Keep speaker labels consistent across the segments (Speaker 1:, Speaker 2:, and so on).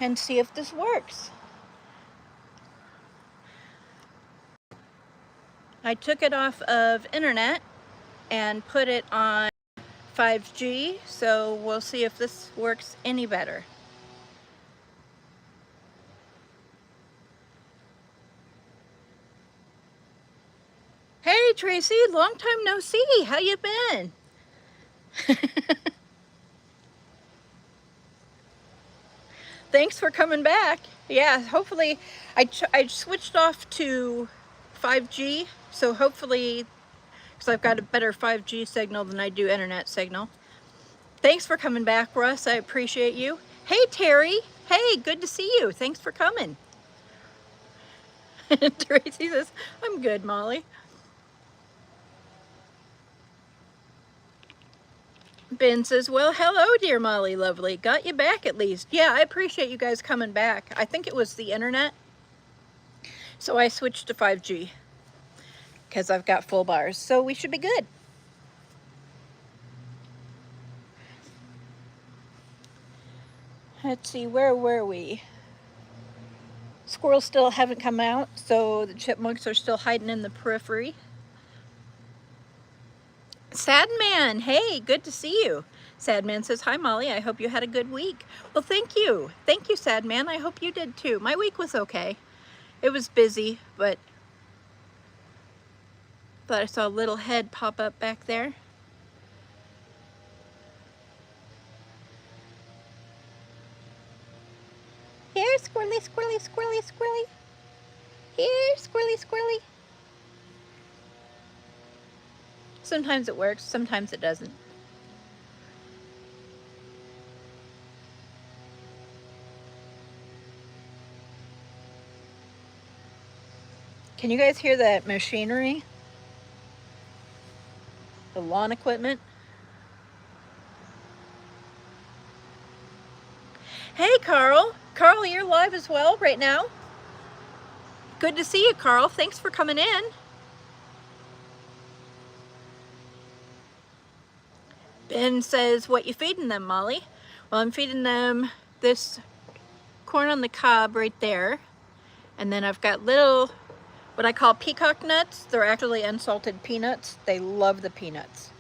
Speaker 1: and see if this works. I took it off of internet and put it on 5G, so we'll see if this works any better. Hey Tracy, long time no see. How you been? Thanks for coming back. Yeah, hopefully I switched off to 5G, so hopefully, because I've got a better 5G signal than I do internet signal. Thanks for coming back, Russ. I appreciate you. Hey Terry. Hey, good to see you. Thanks for coming. Tracy says, I'm good, Molly. Ben says, well, hello, dear Molly Lovely. Got you back at least. Yeah, I appreciate you guys coming back. I think it was the internet, so I switched to 5G because I've got full bars, so we should be good. Let's see, where were we? Squirrels still haven't come out, so the chipmunks are still hiding in the periphery. Sadman, hey, good to see you. Sadman says, hi Molly, I hope you had a good week. Well, thank you. Thank you, Sadman. I hope you did too. My week was okay. It was busy, but thought I saw a little head pop up back there. Here, squirrely, squirrely, squirrely, squirrely. Here, squirrely, squirrely. Sometimes it works, sometimes it doesn't. Can you guys hear that machinery? The lawn equipment? Hey, Carl. Carl, you're live as well right now. Good to see you, Carl. Thanks for coming in. Ben says, what you feeding them, Molly? Well, I'm feeding them this corn on the cob right there. And then I've got little, what I call peacock nuts. They're actually unsalted peanuts. They love the peanuts.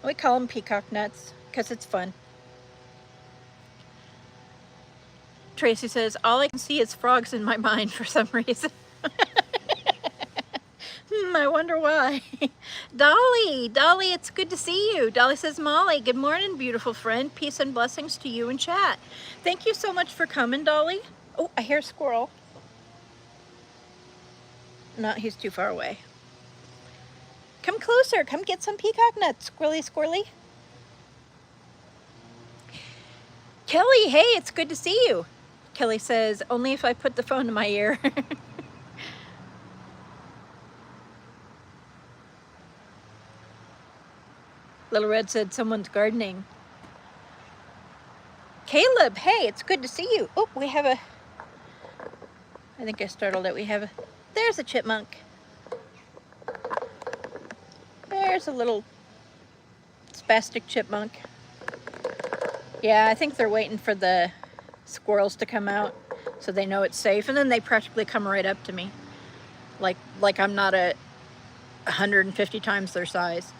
Speaker 1: We call them peacock nuts because it's fun. Tracy says, all I can see is frogs in my mind for some reason. I wonder why. Dolly, it's good to see you. Dolly says, Molly, good morning, beautiful friend. Peace and blessings to you in chat. Thank you so much for coming, Dolly. Oh, I hear a squirrel. No, he's too far away. Come closer, come get some peacock nuts, squirrely, squirrely. Kelly, hey, it's good to see you. Kelly says, only if I put the phone in my ear. Little Red said someone's gardening. Caleb, hey, it's good to see you. Oh, we have a, I think I startled it. We have a, there's a chipmunk. There's a little spastic chipmunk. Yeah, I think they're waiting for the squirrels to come out so they know it's safe, and then they practically come right up to me like I'm not 150 times their size.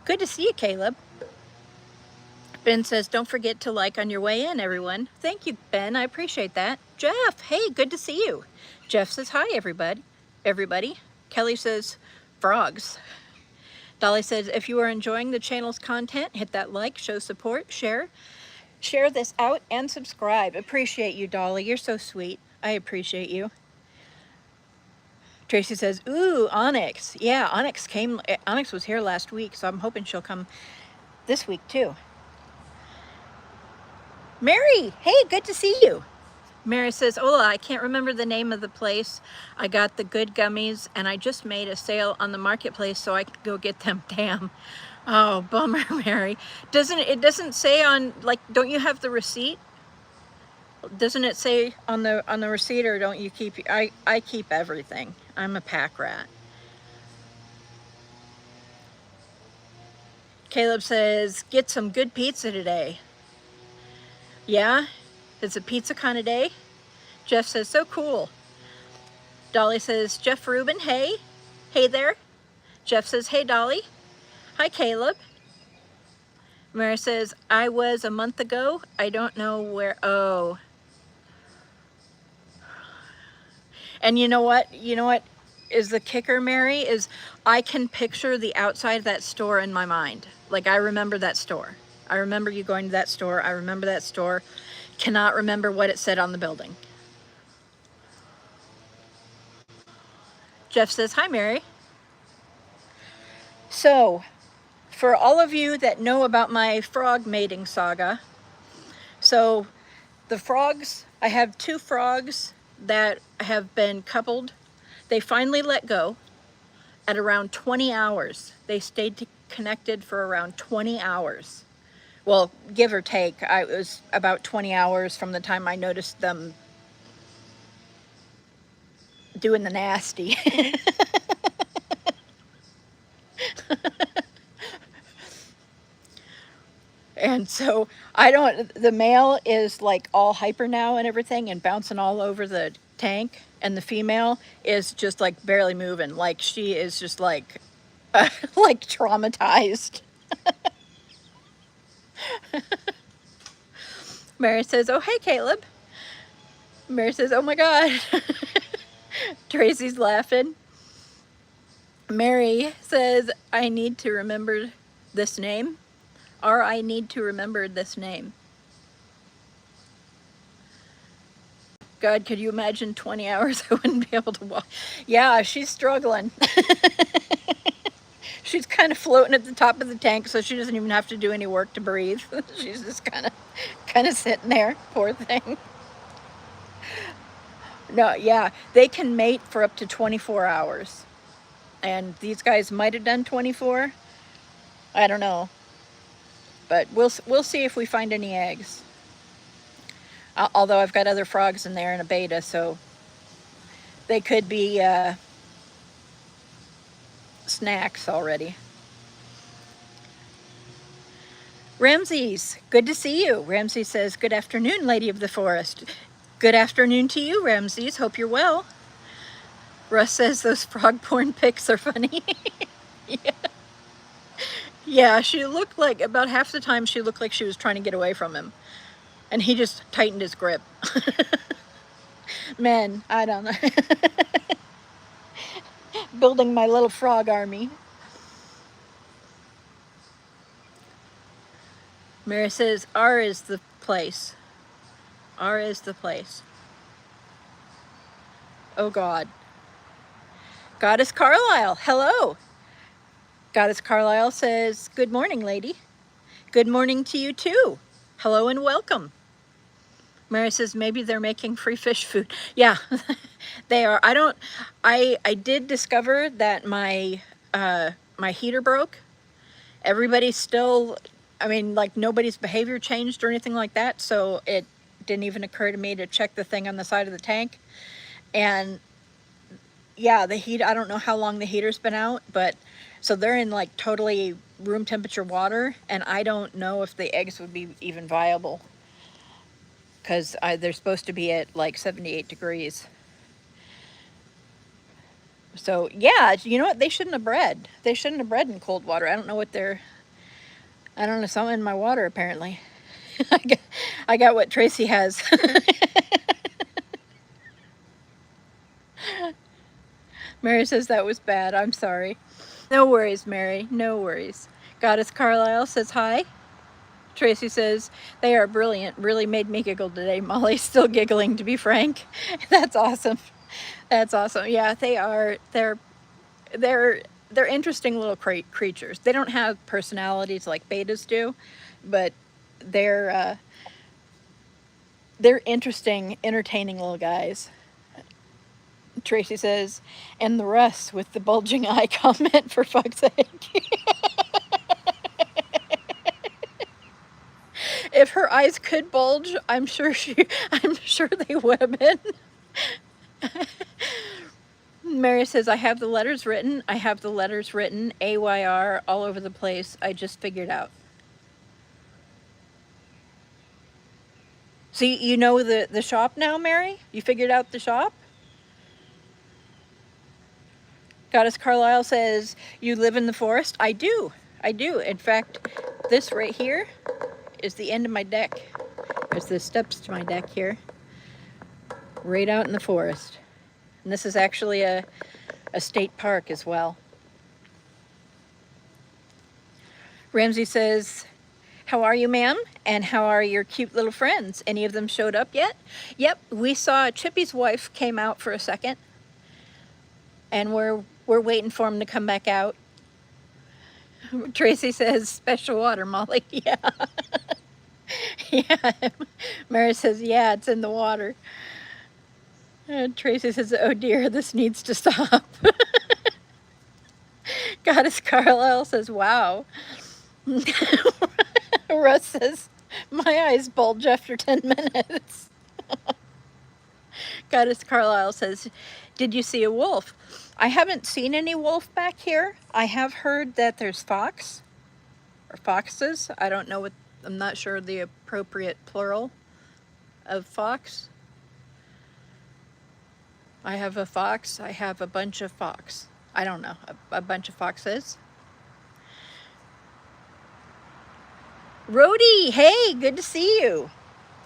Speaker 1: Good to see you, Caleb. Ben says, don't forget to like on your way in, everyone. Thank you, Ben. I appreciate that. Jeff, hey, good to see you. Jeff says, hi, everybody. Kelly says, frogs. Dolly says, if you are enjoying the channel's content, hit that like, show support, share this out, and subscribe. Appreciate you, Dolly. You're so sweet. I appreciate you. Tracy says, ooh, Onyx. Yeah, Onyx was here last week, so I'm hoping she'll come this week too. Mary, hey, good to see you. Mary says, Ola, I can't remember the name of the place. I got the good gummies and I just made a sale on the marketplace so I could go get them. Damn. Oh, bummer, Mary. It doesn't say on, like, don't you have the receipt? Doesn't it say on the receipt, or don't you keep, I keep everything. I'm a pack rat. Caleb says, get some good pizza today. Yeah, it's a pizza kind of day. Jeff says, so cool. Dolly says, Jeff Rubin, hey. Hey there. Jeff says, hey, Dolly. Hi, Caleb. Mary says, I was a month ago. I don't know where. Oh. And you know what? You know what is the kicker, Mary? Is I can picture the outside of that store in my mind. Like, I remember that store. I remember you going to that store. I remember that store. Cannot remember what it said on the building. Jeff says, hi, Mary. So, for all of you that know about my frog mating saga, so the frogs, I have 2 frogs that have been coupled. They finally let go at around 20 hours. They stayed connected for around 20 hours. Well, give or take, it was about 20 hours from the time I noticed them doing the nasty. And so the male is like all hyper now and everything and bouncing all over the tank. And the female is just like barely moving. Like she is just like, like traumatized. Mary says, oh, hey, Caleb. Mary says, oh my God. Tracy's laughing. Mary says, I need to remember this name. Or I need to remember this name. God, could you imagine 20 hours I wouldn't be able to walk? Yeah, she's struggling. She's kind of floating at the top of the tank, so she doesn't even have to do any work to breathe. She's just kind of sitting there, poor thing. No, yeah, they can mate for up to 24 hours. And these guys might have done 24. I don't know. But we'll see if we find any eggs. Although I've got other frogs in there in a beta, so they could be snacks already. Ramses, good to see you. Ramses says, good afternoon, Lady of the Forest. Good afternoon to you, Ramses. Hope you're well. Russ says those frog porn pics are funny. Yeah. Yeah, she looked like, about half the time she looked like she was trying to get away from him. And he just tightened his grip. Men, I don't know. Building my little frog army. Mary says, R is the place. R is the place. Oh God. Goddess Carlisle, hello. Goddess Carlisle says, good morning, lady. Good morning to you too. Hello and welcome. Mary says, maybe they're making free fish food. Yeah, they are. I did discover that my heater broke. Everybody's still, I mean, like nobody's behavior changed or anything like that. So it didn't even occur to me to check the thing on the side of the tank. And yeah, the heat, I don't know how long the heater's been out, but so they're in like totally room temperature water. And I don't know if the eggs would be even viable, because they're supposed to be at like 78 degrees. So yeah, you know what? They shouldn't have bred. They shouldn't have bred in cold water. I don't know what they're, I don't know, something in my water apparently. I got what Tracy has. Mary says that was bad. I'm sorry. No worries, Mary. No worries. Goddess Carlisle says hi. Tracy says, they are brilliant. Really made me giggle today. Molly's still giggling, to be frank. That's awesome. That's awesome. Yeah, they are. They're interesting little creatures. They don't have personalities like betas do, but they're interesting, entertaining little guys. Tracy says, and the Russ with the bulging eye comment, for fuck's sake. If her eyes could bulge, I'm sure they would have been. Mary says, I have the letters written. I have the letters written, AYR, all over the place. I just figured out. So you know the shop now, Mary? You figured out the shop? Goddess Carlisle says, you live in the forest? I do. I do. In fact, this right here is the end of my deck. There's the steps to my deck here. Right out in the forest. And this is actually a state park as well. Ramsey says, how are you, ma'am? And how are your cute little friends? Any of them showed up yet? Yep, we saw Chippy's wife came out for a second. And we're waiting for him to come back out. Tracy says, special water, Molly. Yeah. Yeah. Mary says, yeah, it's in the water. And Tracy says, oh dear, this needs to stop. Goddess Carlisle says, wow. Russ says, my eyes bulge after 10 minutes. Goddess Carlisle says, did you see a wolf? I haven't seen any wolf back here. I have heard that there's fox or foxes. I don't know what, I'm not sure the appropriate plural of fox. I have a fox. I have a bunch of fox. I don't know, a bunch of foxes. Rhodey, hey, good to see you.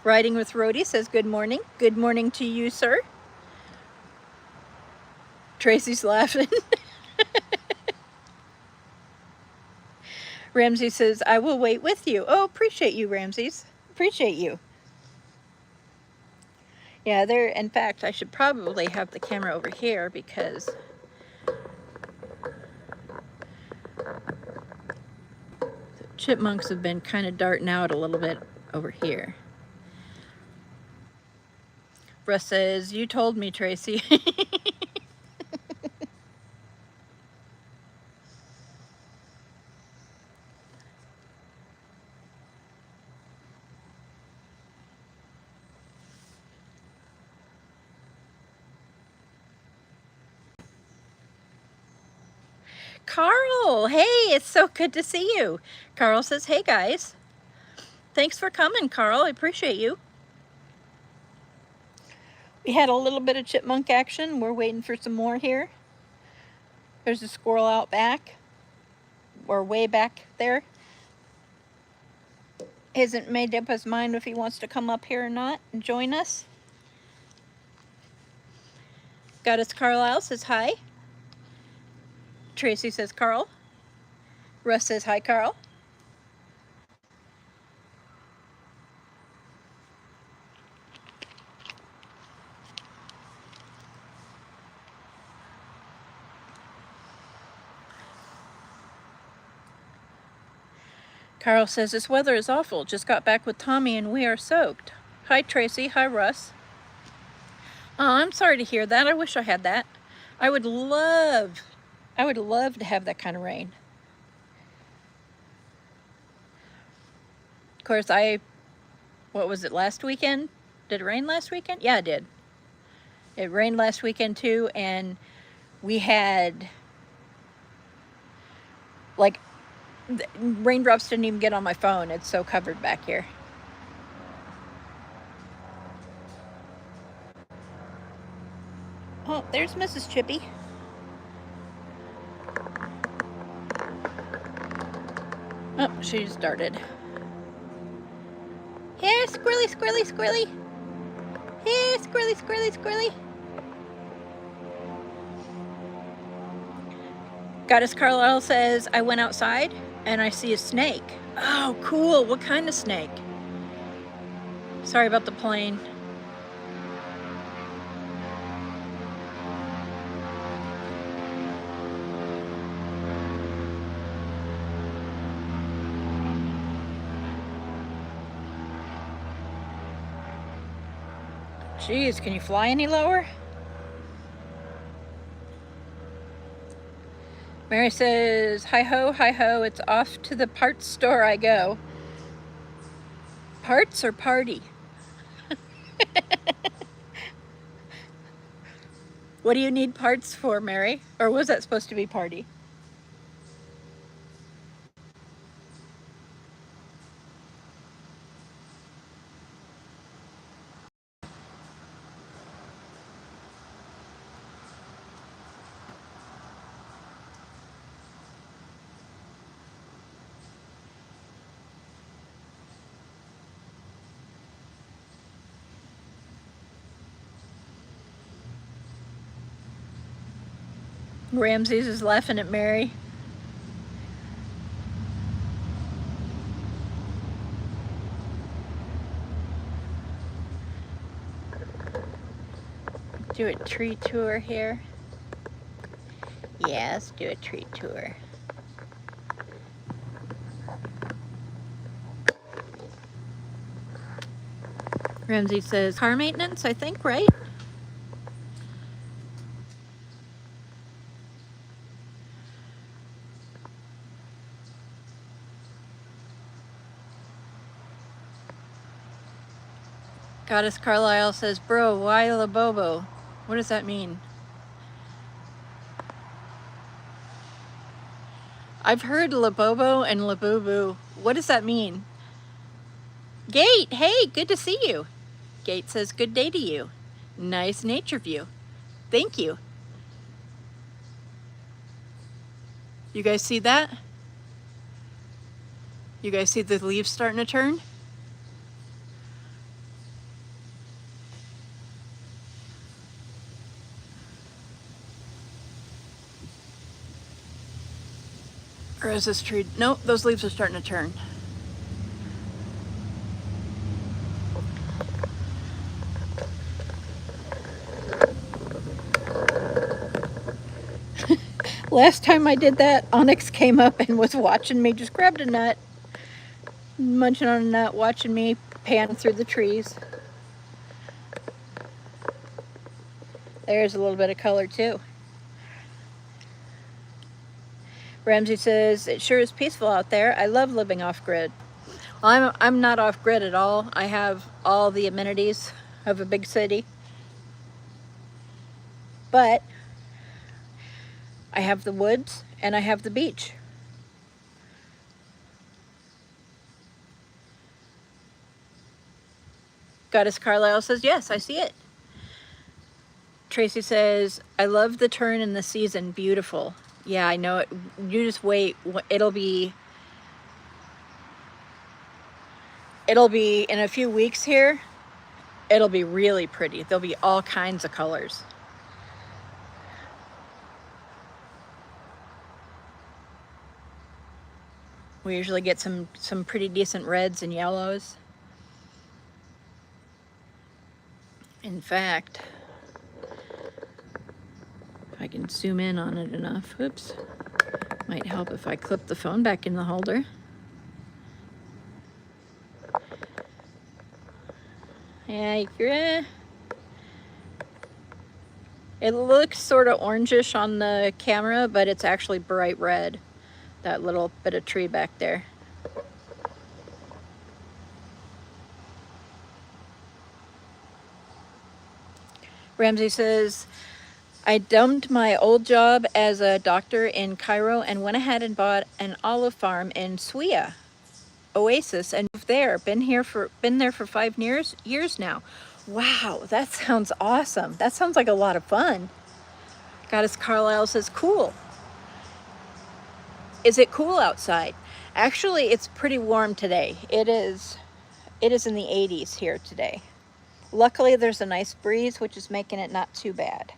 Speaker 1: Riding with Rhodey says good morning. Good morning to you, sir. Tracy's laughing. Ramsey says, I will wait with you. Oh, appreciate you, Ramses. Appreciate you. Yeah, there, in fact, I should probably have the camera over here because the chipmunks have been kind of darting out a little bit over here. Russ says, you told me, Tracy. Carl, hey, it's so good to see you. Carl says, hey guys. Thanks for coming, Carl. I appreciate you. We had a little bit of chipmunk action. We're waiting for some more here. There's a squirrel out back, or way back there. He hasn't made up his mind if he wants to come up here or not and join us. Goddess Carlisle says hi. Tracy says Carl. Russ says hi, Carl. Carl says, this weather is awful. Just got back with Tommy and we are soaked. Hi, Tracy. Hi, Russ. Oh, I'm sorry to hear that. I wish I had that. I would love to have that kind of rain. Of course, what was it, last weekend? Did it rain last weekend? Yeah, it did. It rained last weekend too, and we had, like, raindrops didn't even get on my phone. It's so covered back here. Oh, there's Mrs. Chippy. Oh, she started. Here, squirrely, squirrely, squirrely. Here, squirrely, squirrely, squirrely. Goddess Carlisle says, I went outside and I see a snake. Oh, cool. What kind of snake? Sorry about the plane. Jeez, can you fly any lower? Mary says, hi ho, it's off to the parts store I go. Parts or party? What do you need parts for, Mary? Or was that supposed to be party? Ramses is laughing at Mary. Do a tree tour here. Yeah, let's do a tree tour. Ramsey says, car maintenance, I think, right? Goddess Carlisle says, bro, why Labobo? What does that mean? I've heard Labobo and Labubu. What does that mean? Gate, hey, good to see you. Gate says, good day to you. Nice nature view. Thank you. You guys see that? You guys see the leaves starting to turn? Or is this tree? Nope, those leaves are starting to turn. Last time I did that, Onyx came up and was watching me, just grabbed a nut, munching on a nut, watching me pan through the trees. There's a little bit of color too. Ramsey says, it sure is peaceful out there. I love living off-grid. Well, I'm not off-grid at all. I have all the amenities of a big city. But I have the woods and I have the beach. Goddess Carlisle says, yes, I see it. Tracy says, I love the turn in the season. Beautiful. Yeah, I know it. You just wait. It'll be in a few weeks here. It'll be really pretty. There'll be all kinds of colors. We usually get some pretty decent reds and yellows. In fact, if I can zoom in on it enough, oops, might help if I clip the phone back in the holder. Yeah, it looks sort of orangish on the camera, but it's actually bright red, that little bit of tree back there. Ramsey says, I dumped my old job as a doctor in Cairo and went ahead and bought an olive farm in Suia, Oasis, and moved there. Been there for 5 years now. Wow, that sounds awesome. That sounds like a lot of fun. Goddess Carlisle says, cool. Is it cool outside? Actually, it's pretty warm today. It is in the 80s here today. Luckily, there's a nice breeze, which is making it not too bad.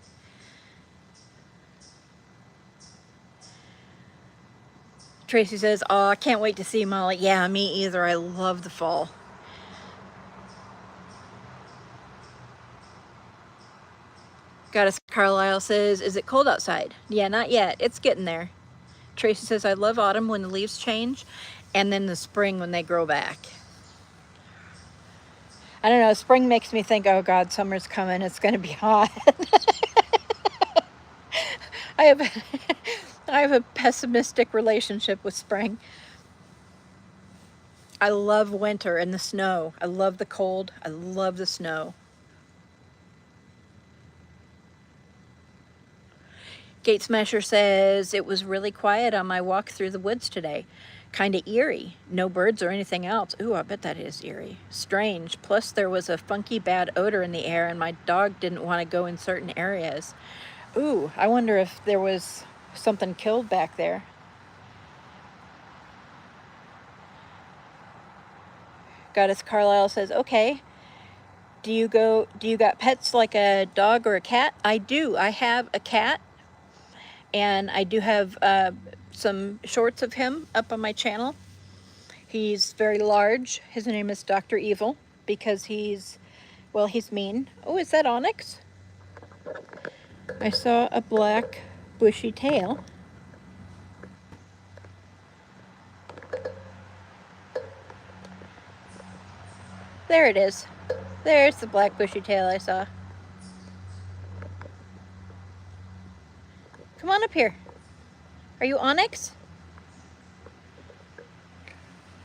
Speaker 1: Tracy says, oh, I can't wait to see Molly. Yeah, me either. I love the fall. Goddess Carlisle says, is it cold outside? Yeah, not yet. It's getting there. Tracy says, I love autumn when the leaves change and then the spring when they grow back. I don't know, spring makes me think, oh God, summer's coming, it's gonna be hot. I have a pessimistic relationship with spring. I love winter and the snow. I love the cold. I love the snow. Gate Smasher says, it was really quiet on my walk through the woods today. Kind of eerie. No birds or anything else. Ooh, I bet that is eerie. Strange. Plus there was a funky bad odor in the air and my dog didn't want to go in certain areas. Ooh, I wonder if there was something killed back there. Goddess Carlisle says, okay, do you got pets like a dog or a cat? I do. I have a cat And I do have some shorts of him up on my channel. He's very large. His name is Dr. Evil because he's, well, he's mean. Oh, is that Onyx? I saw a black bushy tail. There it is. There's the black bushy tail I saw. Come on up here. Are you Onyx?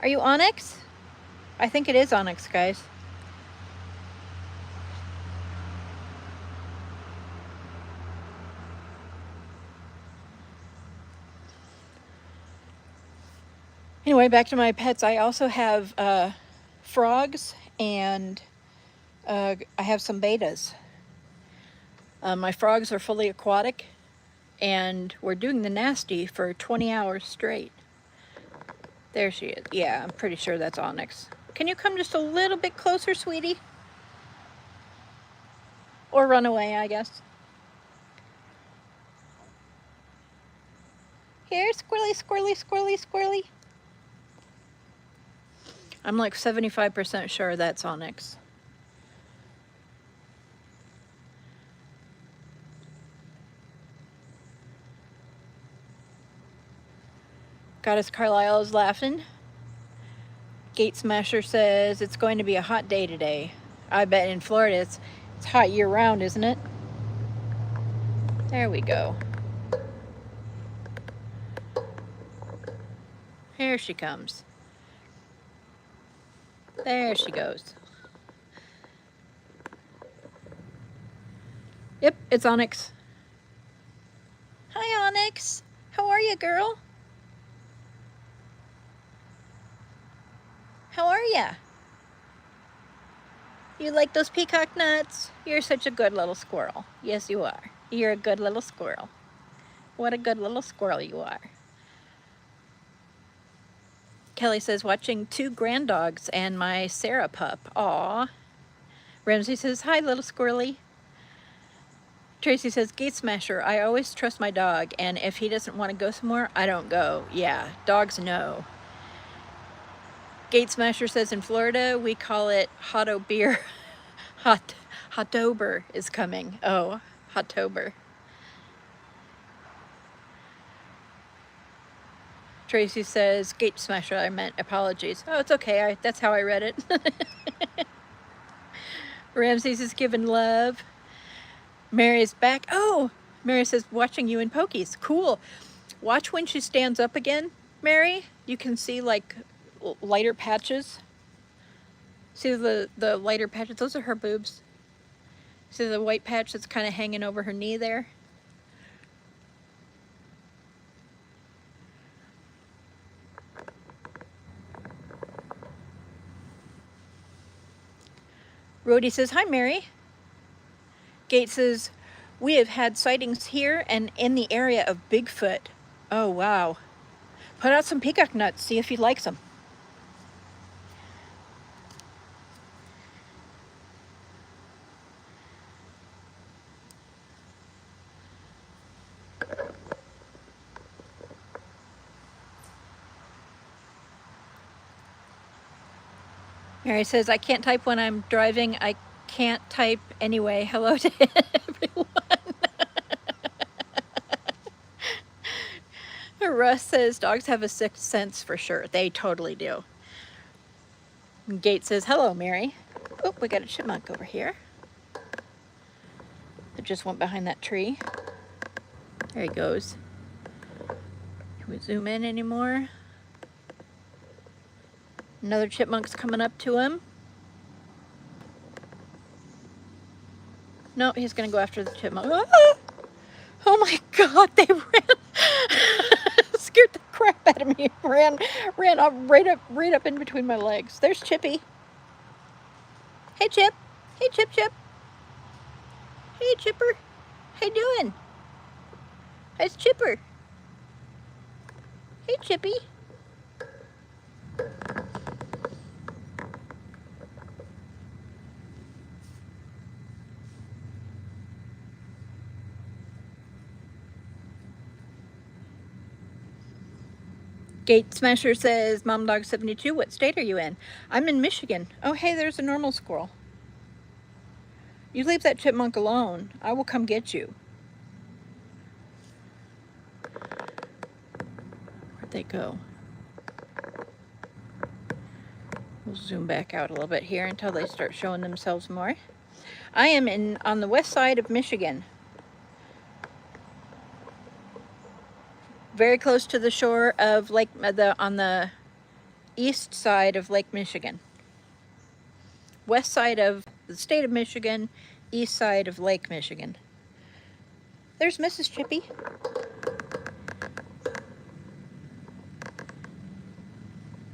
Speaker 1: Are you Onyx? I think it is Onyx, guys. Anyway, back to my pets. I also have frogs, and I have some betas. My frogs are fully aquatic, and we're doing the nasty for 20 hours straight. There she is. Yeah, I'm pretty sure that's Onyx. Can you come just a little bit closer, sweetie? Or run away, I guess. Here, squirrely, squirrely, squirrely, squirrely. I'm like 75% sure that's Onyx. Goddess Carlisle is laughing. Gate Smasher says it's going to be a hot day today. I bet in Florida it's hot year round, isn't it? There we go. Here she comes. There she goes. Yep, it's Onyx. Hi, Onyx. How are you, girl? How are ya? You like those peacock nuts? You're such a good little squirrel. Yes, you are. You're a good little squirrel. What a good little squirrel you are. Kelly says, watching 2 grand dogs and my Sarah pup. Aw. Ramsey says, hi, little squirrely. Tracy says, Gate Smasher, I always trust my dog, and if he doesn't want to go somewhere, I don't go. Yeah, dogs know. Gate Smasher says, in Florida, we call it Hotto beer. Hottober is coming. Oh, Hottober. Tracy says, Gate Smasher, I meant apologies. Oh, it's okay. That's how I read it. Ramses is giving love. Mary's back. Oh, Mary says, watching you in Pokies. Cool. Watch when she stands up again, Mary. You can see like lighter patches. See the lighter patches? Those are her boobs. See the white patch that's kind of hanging over her knee there? Rhodey says, hi, Mary. Gate says, we have had sightings here and in the area of Bigfoot. Oh, wow. Put out some peacock nuts, see if he likes them. Mary says, I can't type when I'm driving. I can't type anyway. Hello to everyone. Russ says, dogs have a sixth sense for sure. They totally do. And Gate says, hello, Mary. Oh, we got a chipmunk over here. It just went behind that tree. There he goes. Can we zoom in anymore? Another chipmunk's coming up to him. No, he's gonna go after the chipmunk. Ah! Oh my God, they ran. Scared the crap out of me. Ran up right up in between my legs. There's Chippy. Hey, Chip. Hey, Chip. Hey, Chipper. How you doing? It's Chipper. Hey, Chippy. Gate Smasher says, Mom Dog 72, what state are you in? I'm in Michigan. Oh, hey, there's a normal squirrel. You leave that chipmunk alone. I will come get you. Where'd they go? We'll zoom back out a little bit here until they start showing themselves more. I am on the west side of Michigan. Very close to the shore of on the east side of Lake Michigan. West side of the state of Michigan, east side of Lake Michigan. There's Mrs. Chippy.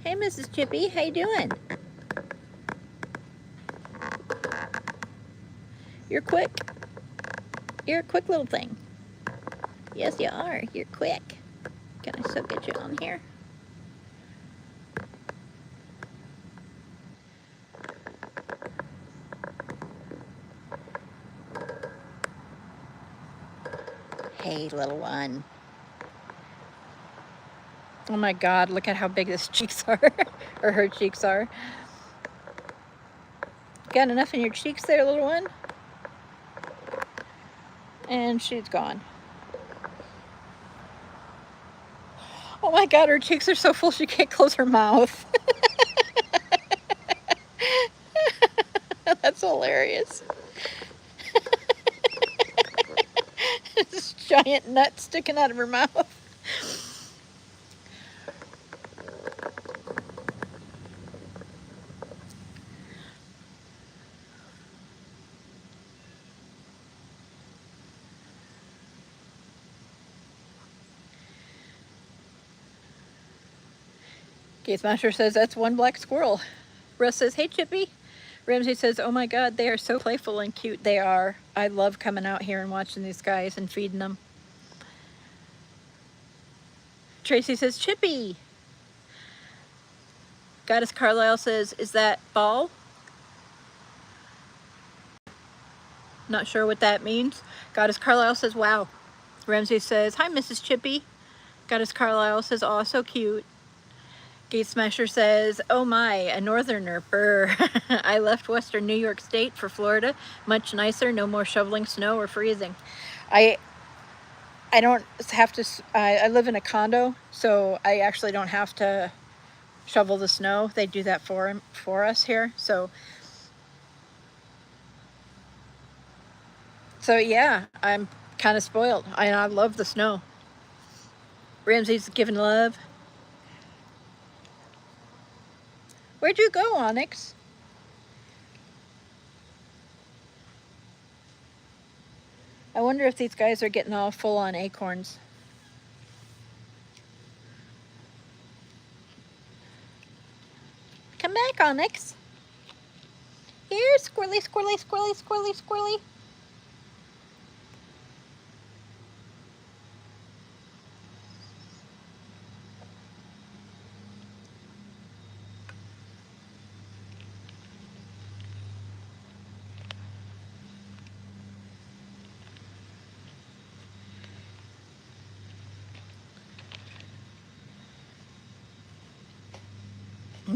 Speaker 1: Hey, Mrs. Chippy, how you doing? You're quick. You're a quick little thing. Yes, you are. You're quick. Can I still get you on here? Hey, little one. Oh my God, look at how big his cheeks are, or her cheeks are. Got enough in your cheeks there, little one? And she's gone. Oh my God, her cheeks are so full she can't close her mouth. That's hilarious. This giant nut sticking out of her mouth. Keith Masher says, that's one black squirrel. Russ says, hey, Chippy. Ramsey says, oh my God, they are so playful and cute. They are. I love coming out here and watching these guys and feeding them. Tracy says, Chippy. Goddess Carlisle says, is that ball? Not sure what that means. Goddess Carlisle says, wow. Ramsey says, hi, Mrs. Chippy. Goddess Carlisle says, oh, so cute. Gate Smasher says, oh my, a northerner, brr. I left western New York State for Florida. Much nicer, no more shoveling snow or freezing. I don't have to, I live in a condo, so I actually don't have to shovel the snow. They do that for us here. So yeah, I'm kind of spoiled. I love the snow. Ramsey's giving love. Where'd you go, Onyx? I wonder if these guys are getting all full on acorns. Come back, Onyx. Here, squirrely, squirrely, squirrely, squirrely, squirrely.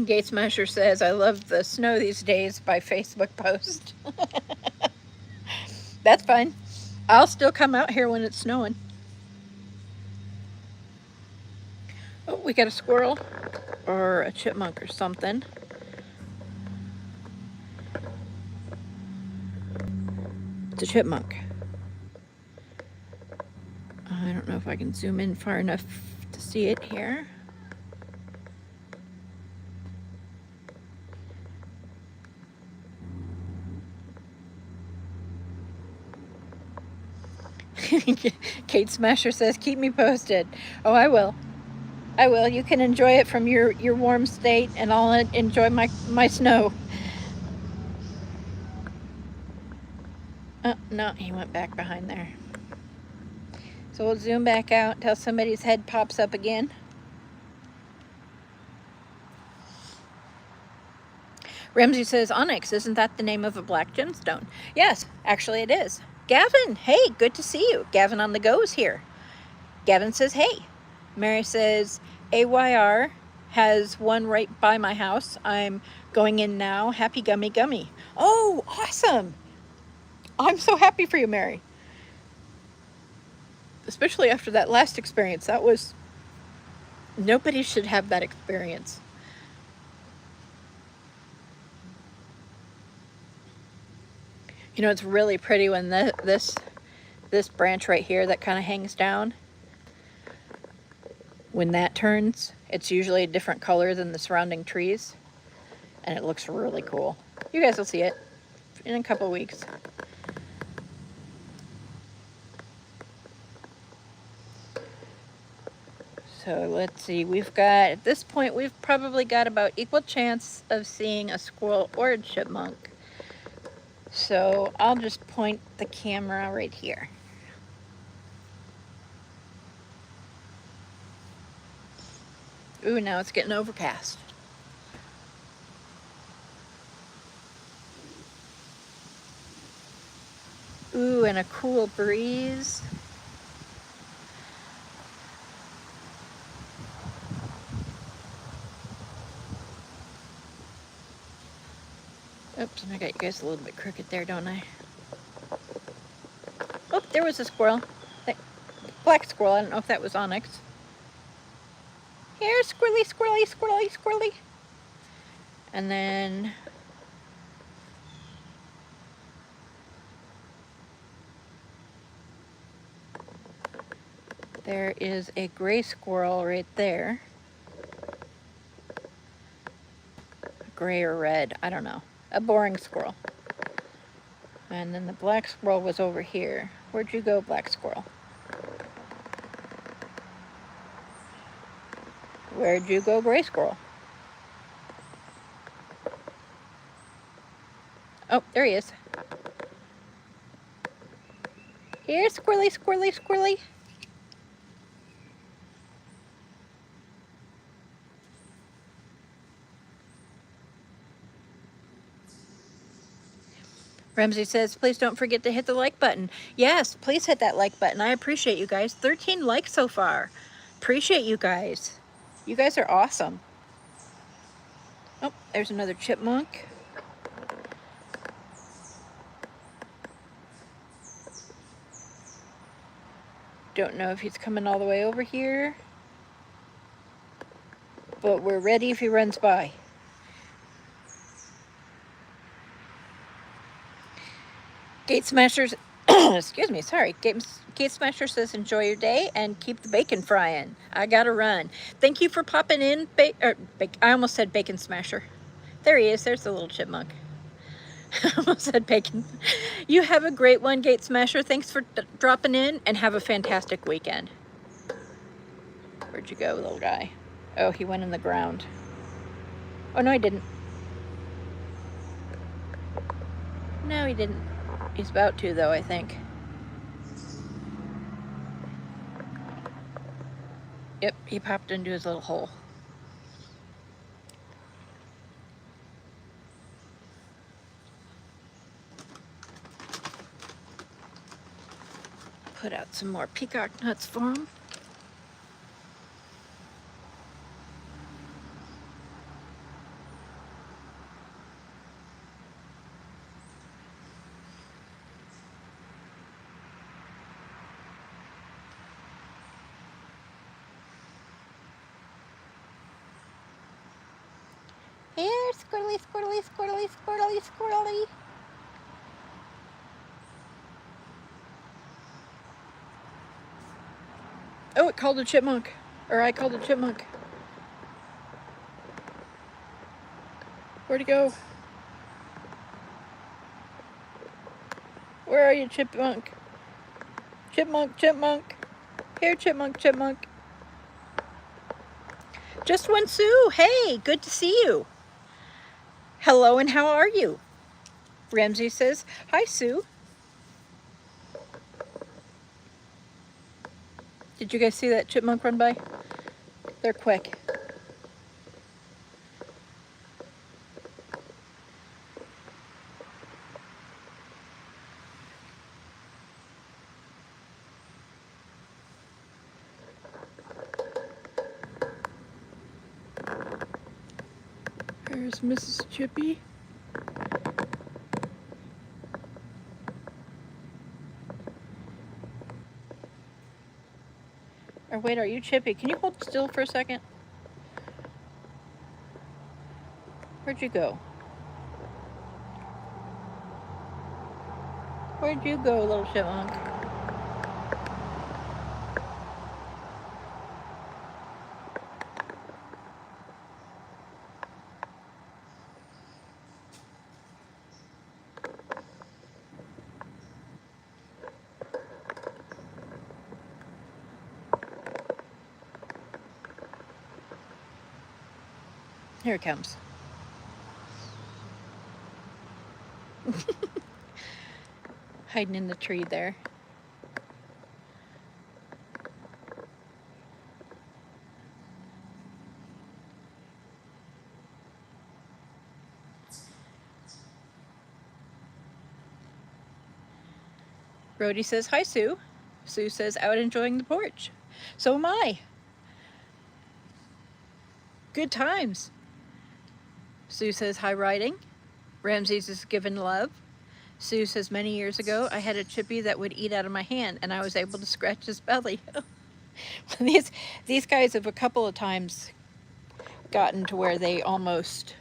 Speaker 1: Gate Smasher says, I love the snow these days by Facebook post. That's fine. I'll still come out here when it's snowing. Oh, we got a squirrel or a chipmunk or something. It's a chipmunk. I don't know if I can zoom in far enough to see it here. Kate Smasher says, keep me posted. Oh, I will. I will. You can enjoy it from your warm state, and I'll enjoy my snow. Oh, no, he went back behind there. So we'll zoom back out until somebody's head pops up again. Ramsey says, Onyx, isn't that the name of a black gemstone? Yes, actually it is. Gavin, hey, good to see you. Gavin on the go is here. Gavin says, hey. Mary says, AYR has one right by my house. I'm going in now. Happy Gummy Gummy. Oh, awesome. I'm so happy for you, Mary. Especially after that last experience. That was, nobody should have that experience. You know, it's really pretty when this branch right here that kind of hangs down, when that turns, it's usually a different color than the surrounding trees, and it looks really cool. You guys will see it in a couple weeks. So let's see, we've got, at this point, we've probably got about equal chance of seeing a squirrel or a chipmunk. So I'll just point the camera right here. Ooh, now it's getting overcast. Ooh, and a cool breeze. Oops, and I got you guys a little bit crooked there, don't I? Oh, there was a squirrel. Black squirrel, I don't know if that was onyx. Here, squirrely, squirrely, squirrely, squirrely. And then there is a gray squirrel right there. Gray or red, I don't know. A boring squirrel. And then the black squirrel was over here. Where'd you go, black squirrel? Where'd you go, gray squirrel? Oh, there he is. Here, squirrely, squirrely, squirrely. Ramsey says, please don't forget to hit the like button. Yes, please hit that like button. I appreciate you guys. 13 likes so far. Appreciate you guys. You guys are awesome. Oh, there's another chipmunk. Don't know if he's coming all the way over here, but we're ready if he runs by. Gate Smashers, excuse me, sorry. Gate Smasher says, enjoy your day and keep the bacon frying. I gotta run. Thank you for popping in. I almost said Bacon Smasher. There he is. There's the little chipmunk. I almost said bacon. You have a great one, Gate Smasher. Thanks for dropping in and have a fantastic weekend. Where'd you go, little guy? Oh, he went in the ground. Oh, no, he didn't. No, he didn't. He's about to, though, I think. Yep, he popped into his little hole. Put out some more peacock nuts for him. Here, squirrely, squirrely, squirrely, squirrely, squirrely. Oh, it called a chipmunk. Or I called a chipmunk. Where'd he go? Where are you, chipmunk? Chipmunk, chipmunk. Here, chipmunk, chipmunk. Just one Sue. Hey, good to see you. Hello, and how are you? Ramsey says, hi, Sue. Did you guys see that chipmunk run by? They're quick. There's Mrs. Chippy. Or wait, are you Chippy? Can you hold still for a second? Where'd you go? Where'd you go, little chipmunk? Here it comes. Hiding in the tree there. Brody says, hi, Sue. Sue says, out enjoying the porch. So am I. Good times. Sue says, hi, riding. Ramses is giving love. Sue says, many years ago, I had a chippy that would eat out of my hand, and I was able to scratch his belly. These guys have a couple of times gotten to where they almost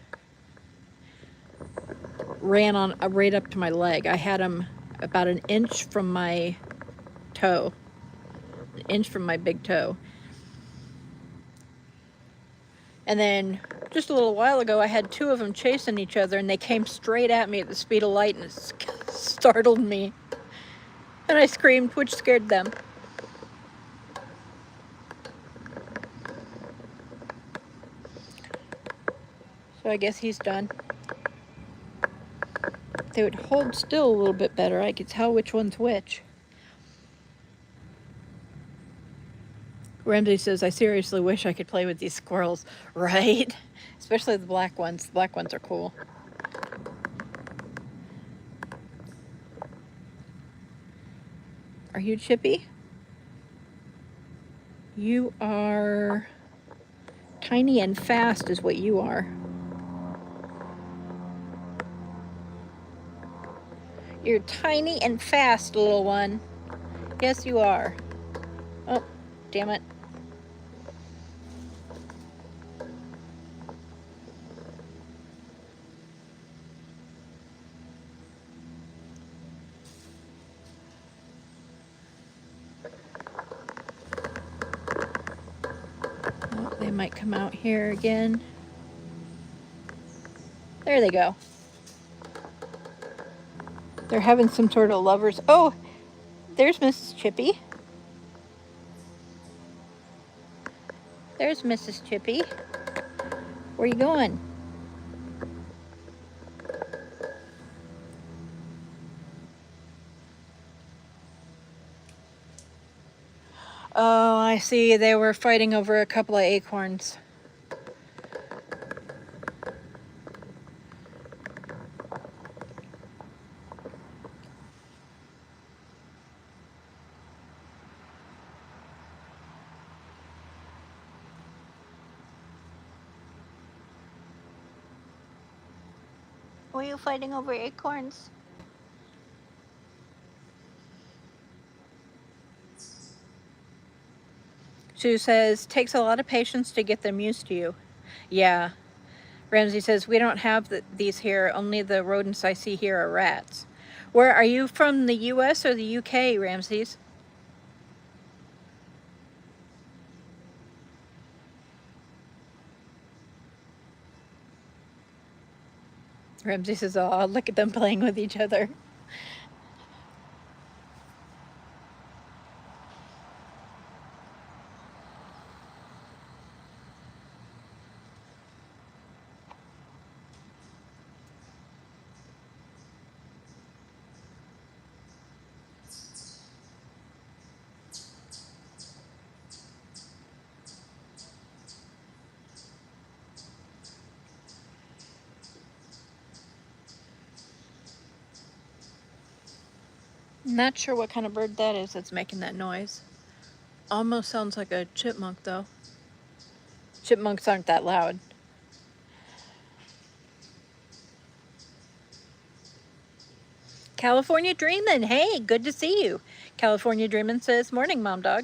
Speaker 1: ran on right up to my leg. I had them about an inch from my toe, an inch from my big toe. And then just a little while ago, I had two of them chasing each other, and they came straight at me at the speed of light, and it startled me. And I screamed, which scared them. So I guess he's done. They would hold still a little bit better. I could tell which one's which. Ramsey says, I seriously wish I could play with these squirrels. Right? Especially the black ones. The black ones are cool. Are you Chippy? You are tiny and fast is what you are. You're tiny and fast, little one. Yes, you are. Oh, damn it. Oh, they might come out here again. There they go. They're having some sort of lovers. Oh, there's Mrs. Chippy. There's Mrs. Chippy. Where you going? Oh, I see. They were fighting over a couple of acorns. Were you fighting over acorns? Sue says, takes a lot of patience to get them used to you. Yeah. Ramsey says, we don't have these here. Only the rodents I see here are rats. Where are you from, the US or the UK, Ramses? Ramsey says, oh, look at them playing with each other. Not sure what kind of bird that is that's making that noise. Almost sounds like a chipmunk, though. Chipmunks aren't that loud. California Dreamin', hey, good to see you. California Dreamin' says, morning, Mom Dog.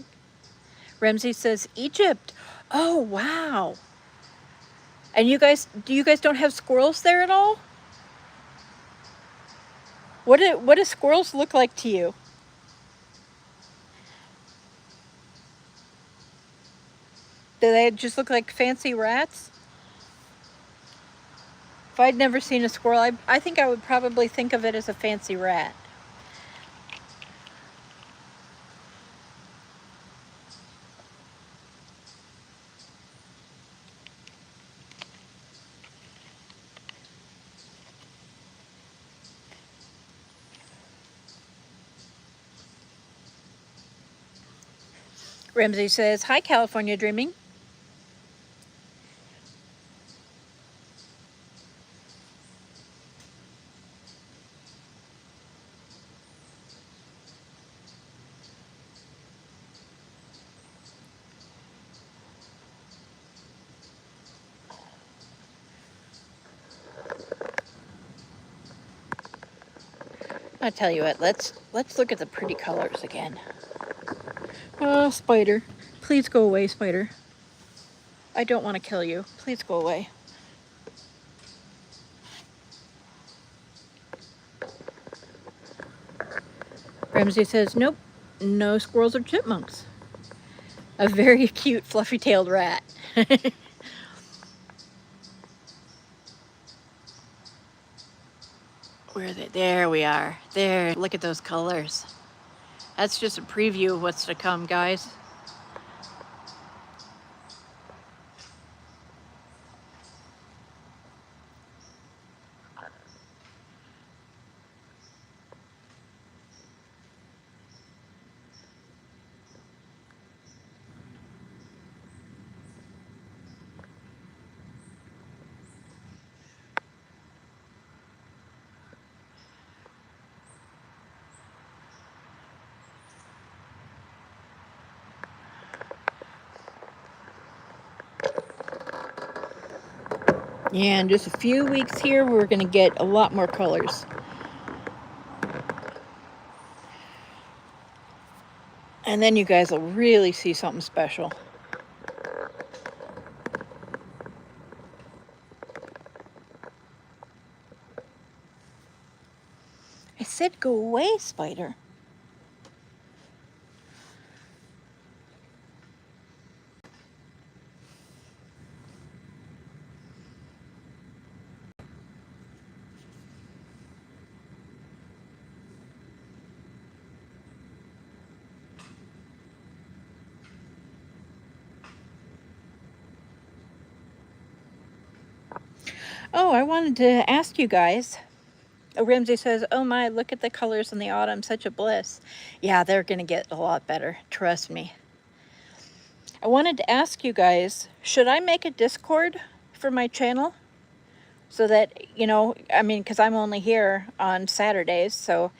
Speaker 1: Ramsey says, Egypt. Oh, wow. And you guys don't have squirrels there at all? What do squirrels look like to you? Do they just look like fancy rats? If I'd never seen a squirrel, I think I would probably think of it as a fancy rat. Ramsey says, hi, California Dreaming. I tell you what, let's look at the pretty colors again. Oh, spider. Please go away, spider. I don't want to kill you. Please go away. Ramsey says, nope, no squirrels or chipmunks. A very cute fluffy-tailed rat. Where are they? There we are. There, look at those colors. That's just a preview of what's to come, guys. Yeah, in just a few weeks here, we're going to get a lot more colors. And then you guys will really see something special. I said go away, spider. Oh, I wanted to ask you guys. Ramsey says, oh my, look at the colors in the autumn, such a bliss. Yeah, they're going to get a lot better, trust me. I wanted to ask you guys, should I make a Discord for my channel? So that, you know, I mean, because I'm only here on Saturdays, so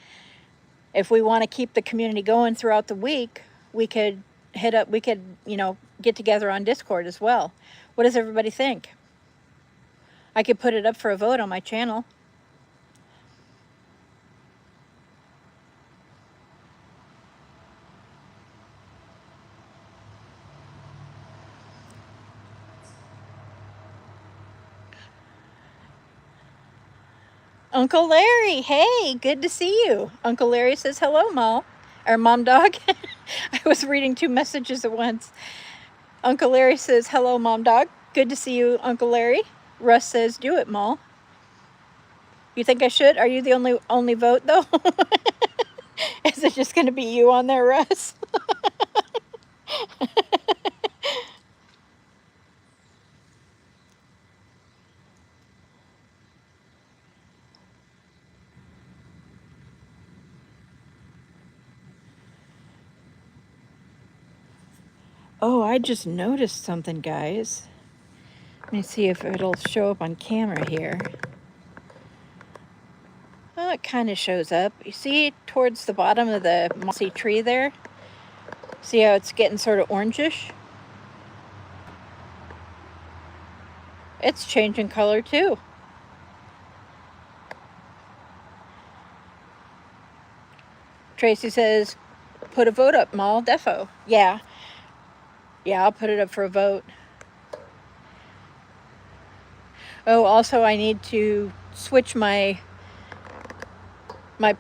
Speaker 1: if we want to keep the community going throughout the week, we could you know, get together on Discord as well. What does everybody think? I could put it up for a vote on my channel. Uncle Larry, hey, good to see you. Uncle Larry says, hello, Mom, or Mom Dog. I was reading two messages at once. Uncle Larry says, hello, Mom Dog. Good to see you, Uncle Larry. Russ says, do it, Ma. You think I should? Are you the only vote, though? Is it just going to be you on there, Russ? Oh, I just noticed something, guys. Let me see if it'll show up on camera here. Oh, it kind of shows up. You see towards the bottom of the mossy tree there? See how it's getting sort of orangish? It's changing color too. Tracy says, put a vote up, Mall, defo. Yeah, I'll put it up for a vote. Oh, also I need to switch my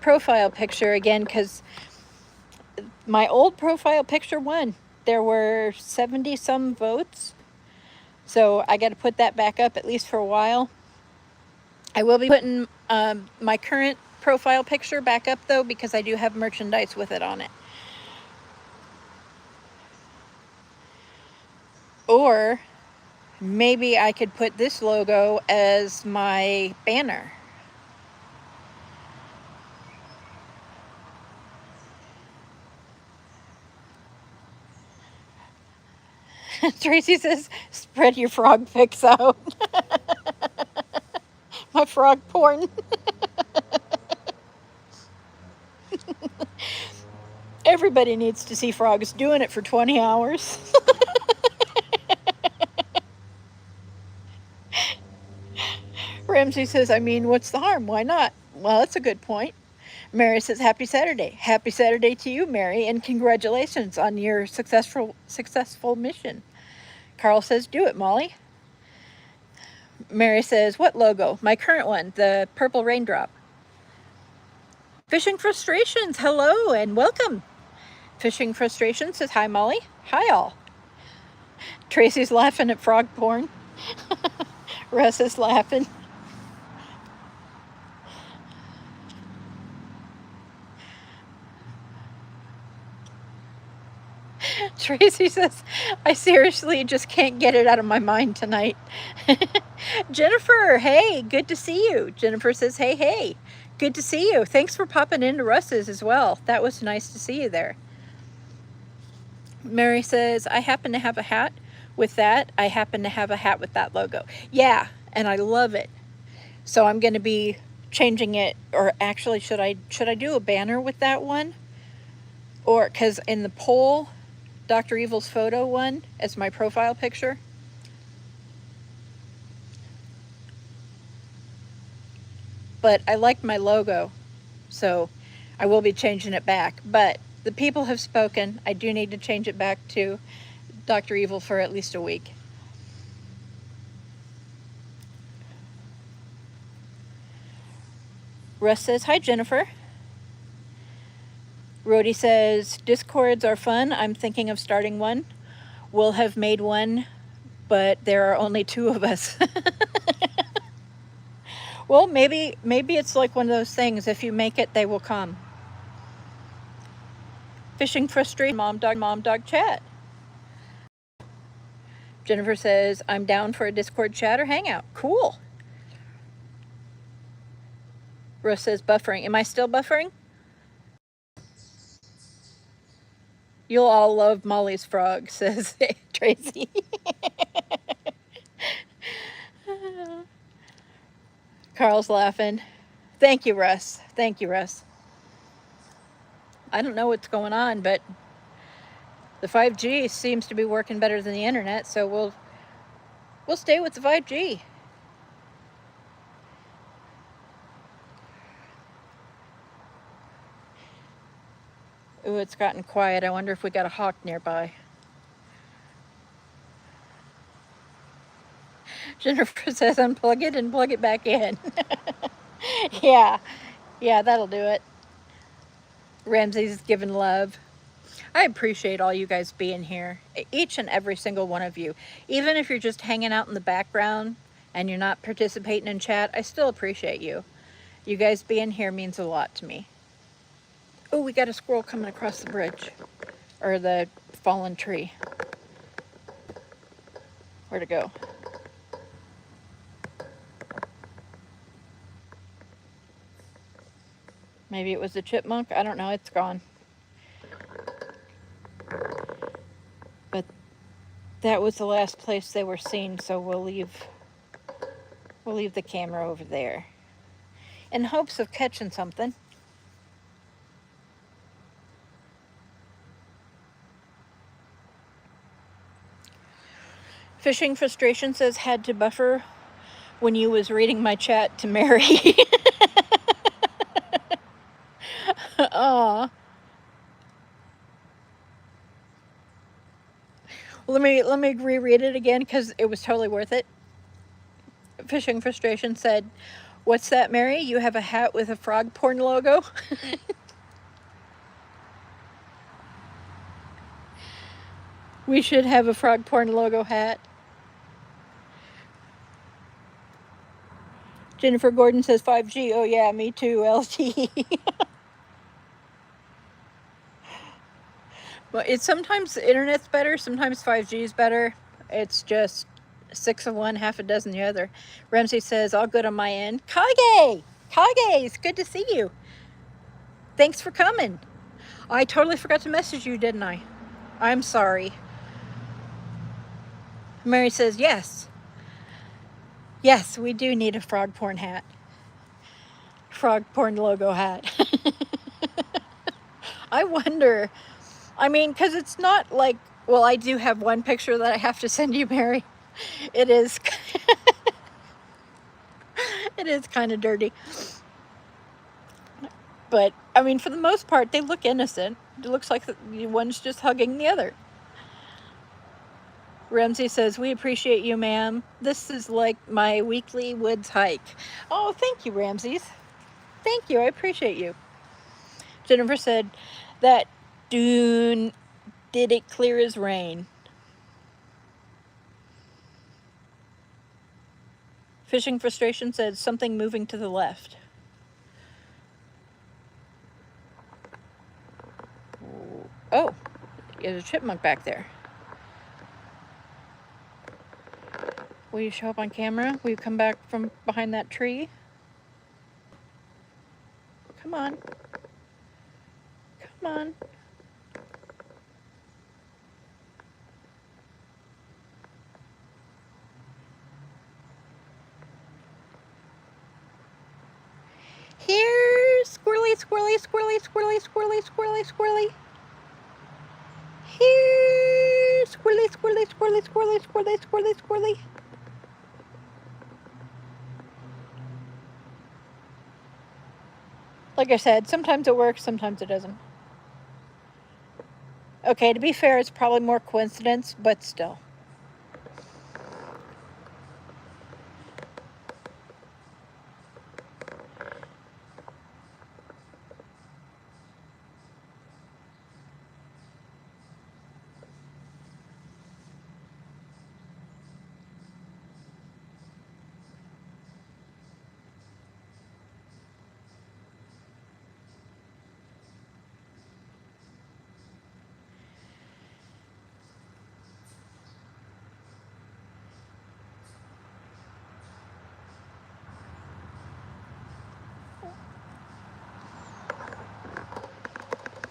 Speaker 1: profile picture again, because my old profile picture won. There were 70 some votes, so I got to put that back up at least for a while. I will be putting my current profile picture back up though, because I do have merchandise with it on it. Or maybe I could put this logo as my banner. Tracy says, spread your frog pics out. My frog porn. Everybody needs to see frogs doing it for 20 hours. Ramsey says, I mean, what's the harm? Why not? Well, that's a good point. Mary says, happy Saturday. Happy Saturday to you, Mary, and congratulations on your successful mission. Carl says, do it, Molly. Mary says, what logo? My current one, the purple raindrop. Fishing Frustrations, hello and welcome. Fishing Frustrations says, hi, Molly. Hi, all. Tracy's laughing at frog porn. Russ is laughing. Tracy says, I seriously just can't get it out of my mind tonight. Jennifer, hey, good to see you. Jennifer says, hey, good to see you. Thanks for popping into Russ's as well. That was nice to see you there. Mary says, I happen to have a hat with that. I happen to have a hat with that logo. Yeah, and I love it. So I'm going to be changing it, or actually, should I do a banner with that one? Or, because in the poll, Dr. Evil's photo one as my profile picture. But I liked my logo, so I will be changing it back. But the people have spoken. I do need to change it back to Dr. Evil for at least a week. Russ says, hi, Jennifer. Rhodey says, Discords are fun. I'm thinking of starting one. We'll have made one, but there are only 2 of us. Well, maybe it's like one of those things. If you make it, they will come. Fishing Frustrated, mom dog chat. Jennifer says, I'm down for a Discord chat or hangout. Cool. Russ says, buffering. Am I still buffering? You'll all love Molly's frog, says Tracy. Carl's laughing. Thank you, Russ. Thank you, Russ. I don't know what's going on, but the 5G seems to be working better than the internet, so we'll stay with the 5G. Ooh, it's gotten quiet. I wonder if we got a hawk nearby. Jennifer says, unplug it and plug it back in. Yeah, that'll do it. Ramsey's giving love. I appreciate all you guys being here, each and every single one of you. Even if you're just hanging out in the background and you're not participating in chat, I still appreciate you. You guys being here means a lot to me. Oh, we got a squirrel coming across the bridge, or the fallen tree. Where'd it go? Maybe it was a chipmunk. I don't know. It's gone. But that was the last place they were seen, so we'll leave the camera over there in hopes of catching something. Fishing Frustration says, had to buffer when you was reading my chat to Mary. Aw. me reread it again because it was totally worth it. Fishing Frustration said, "What's that, Mary? You have a hat with a frog porn logo?" We should have a frog porn logo hat. Jennifer Gordon says 5G. Oh yeah, me too, LTE. Well, it's sometimes the internet's better, sometimes 5G is better. It's just 6 of one, half a dozen the other. Ramsey says, all good on my end. Kage! Kage, it's good to see you. Thanks for coming. I totally forgot to message you, didn't I? I'm sorry. Mary says, yes. Yes, we do need a frog porn hat. Frog porn logo hat. I wonder, I mean, because it's not like, well, I do have one picture that I have to send you, Mary. It is, it is kind of dirty. But, I mean, for the most part, they look innocent. It looks like the one's just hugging the other. Ramsey says, we appreciate you, ma'am. This is like my weekly woods hike. Oh, thank you, Ramses. Thank you, I appreciate you. Jennifer said, that dune did it clear as rain. Fishing Frustration said, something moving to the left. Oh, there's a chipmunk back there. Will you show up on camera? Will you come back from behind that tree? Come on. Come on. Here, squirrely, squirrely, squirrely, squirrely, squirrely, squirrely, squirrely. Here, squirrely, squirrely, squirrely, squirrely, squirrely, squirrely, squirrely. Like I said, sometimes it works, sometimes it doesn't. Okay, to be fair, it's probably more coincidence, but still.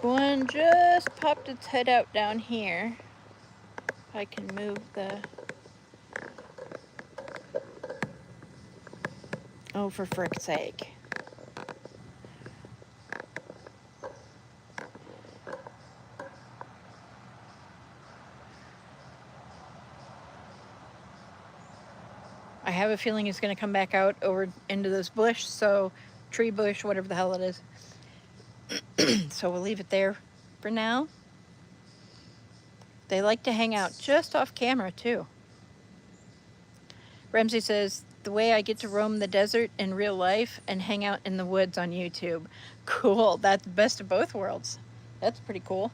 Speaker 1: One just popped its head out down here. If I can move the... Oh, for frick's sake. I have a feeling it's going to come back out over into this bush, so tree bush, whatever the hell it is. So we'll leave it there for now. They like to hang out just off camera too. Ramsey says, the way I get to roam the desert in real life and hang out in the woods on YouTube. Cool, that's the best of both worlds. That's pretty cool.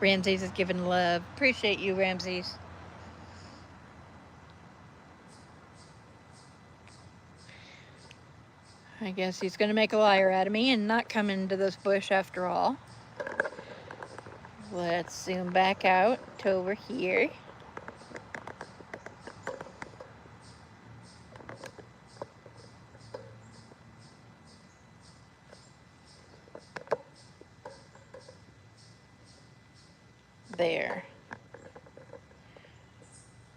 Speaker 1: Ramses is giving love. Appreciate you, Ramses. I guess he's going to make a liar out of me and not come into this bush after all. Let's zoom back out to over here. There.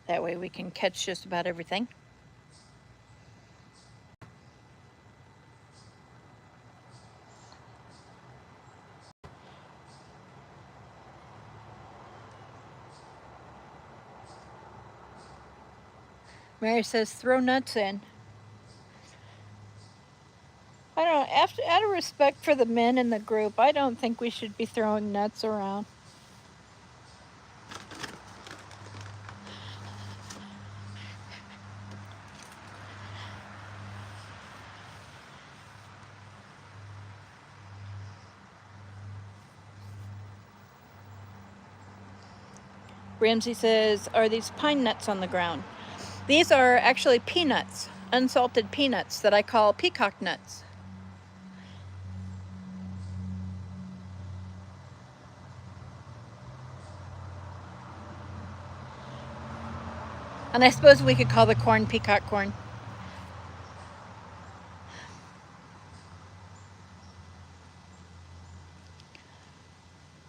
Speaker 1: That way we can catch just about everything. Mary says, throw nuts in. I don't know, out of respect for the men in the group, I don't think we should be throwing nuts around. Ramsey says, are these pine nuts on the ground? These are actually peanuts, unsalted peanuts that I call peacock nuts. And I suppose we could call the corn peacock corn.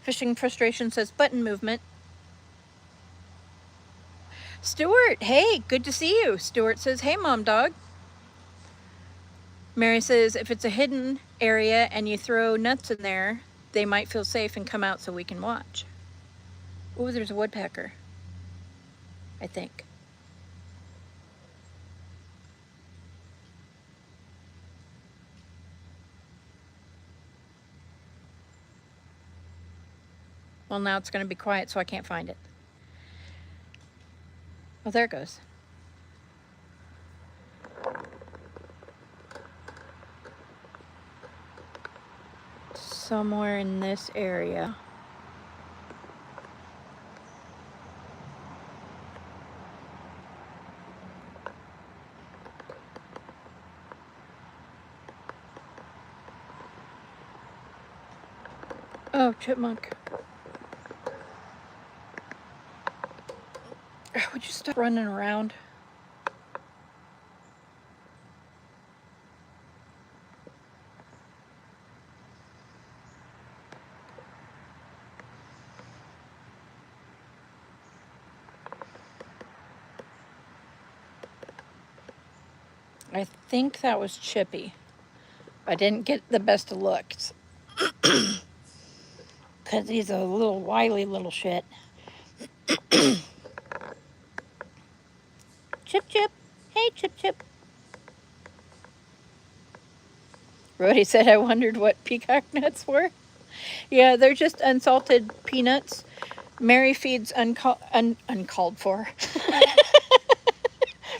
Speaker 1: Fishing Frustration says, button movement. Stuart, hey, good to see you. Stuart says, hey, Mom Dog. Mary says, if it's a hidden area and you throw nuts in there, they might feel safe and come out so we can watch. Oh, there's a woodpecker, I think. Well, now it's going to be quiet, so I can't find it. Oh, there it goes. Somewhere in this area. Oh, chipmunk. Would you stop running around? I think that was Chippy. I didn't get the best of looks. Because he's a little wily little shit. Chip, Chip. Hey, Chip, Chip. Rhodey said, I wondered what peacock nuts were. Yeah, they're just unsalted peanuts. Mary feeds uncalled for.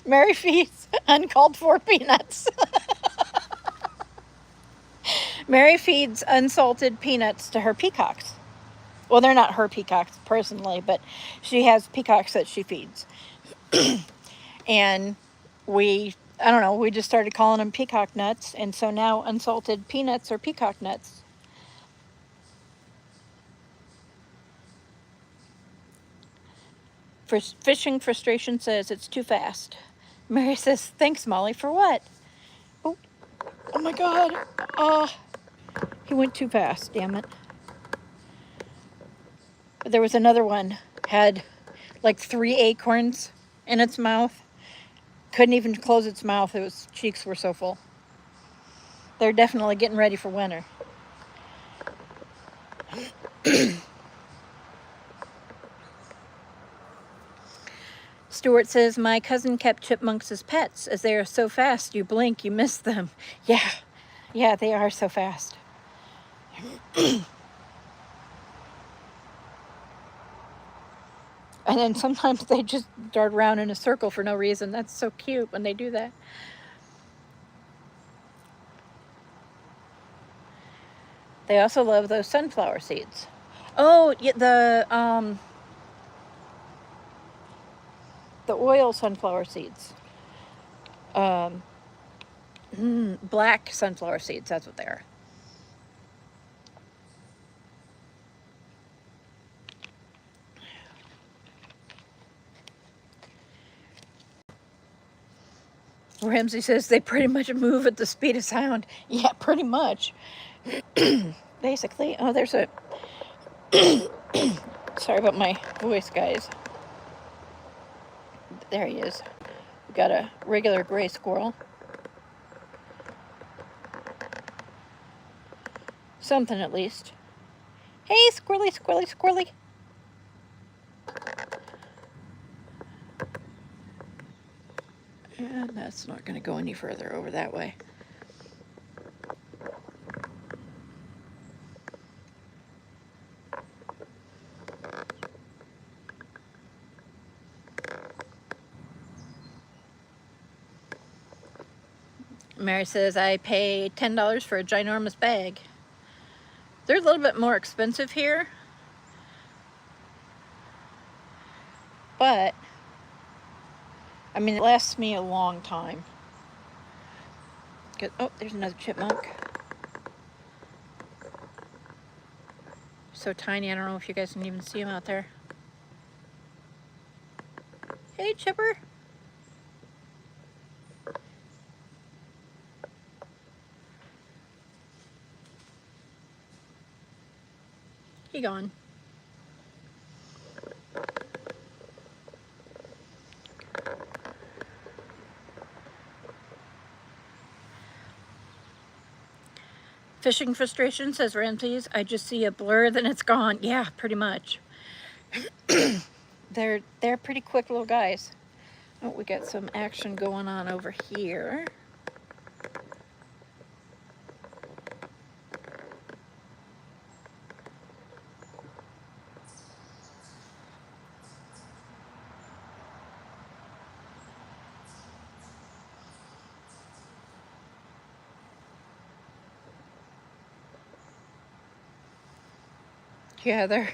Speaker 1: Mary feeds uncalled for peanuts. Mary feeds unsalted peanuts to her peacocks. Well, they're not her peacocks personally, but she has peacocks that she feeds. And we just started calling them peacock nuts, and so now unsalted peanuts are peacock nuts. Fishing Frustration says it's too fast. Mary says, thanks, Molly, for what? Oh my God. He went too fast, damn it. There was another one, had like 3 acorns in its mouth. Couldn't even close its mouth. Its cheeks were so full. They're definitely getting ready for winter. Stuart says, my cousin kept chipmunks as pets. As they are so fast, you blink, you miss them. Yeah, they are so fast. And then sometimes they just dart around in a circle for no reason. That's so cute when they do that. They also love those sunflower seeds. Oh, yeah, the oil sunflower seeds. Black sunflower seeds, that's what they are. Ramsey says they pretty much move at the speed of sound. Yeah, pretty much. Basically. Oh, there's a... Sorry about my voice, guys. There he is. We got a regular gray squirrel. Something at least. Hey, squirrely, squirrely, squirrely. And that's not going to go any further over that way. Mary says, I pay $10 for a ginormous bag. They're a little bit more expensive here, but I mean, it lasts me a long time. Oh, there's another chipmunk. So tiny, I don't know if you guys can even see him out there. Hey, Chipper. He gone. Fishing frustration, says Ramses. I just see a blur, then it's gone. Yeah, pretty much. They're pretty quick little guys. Oh, we got some action going on over here. Yeah, they're...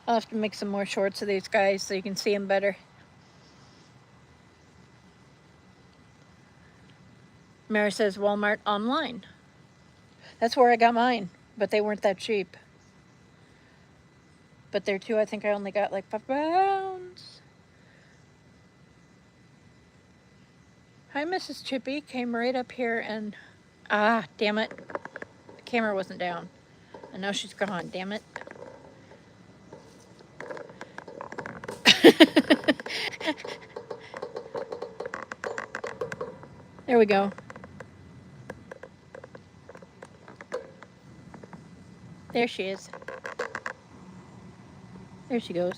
Speaker 1: I'll have to make some more shorts of these guys so you can see them better. Mary says Walmart online. That's where I got mine, but they weren't that cheap. But there too, I think I only got like 5 pounds. Hi, Mrs. Chippy. Came right up here and... Ah, damn it. The camera wasn't down. And now she's gone, damn it. There we go. There she is. There she goes.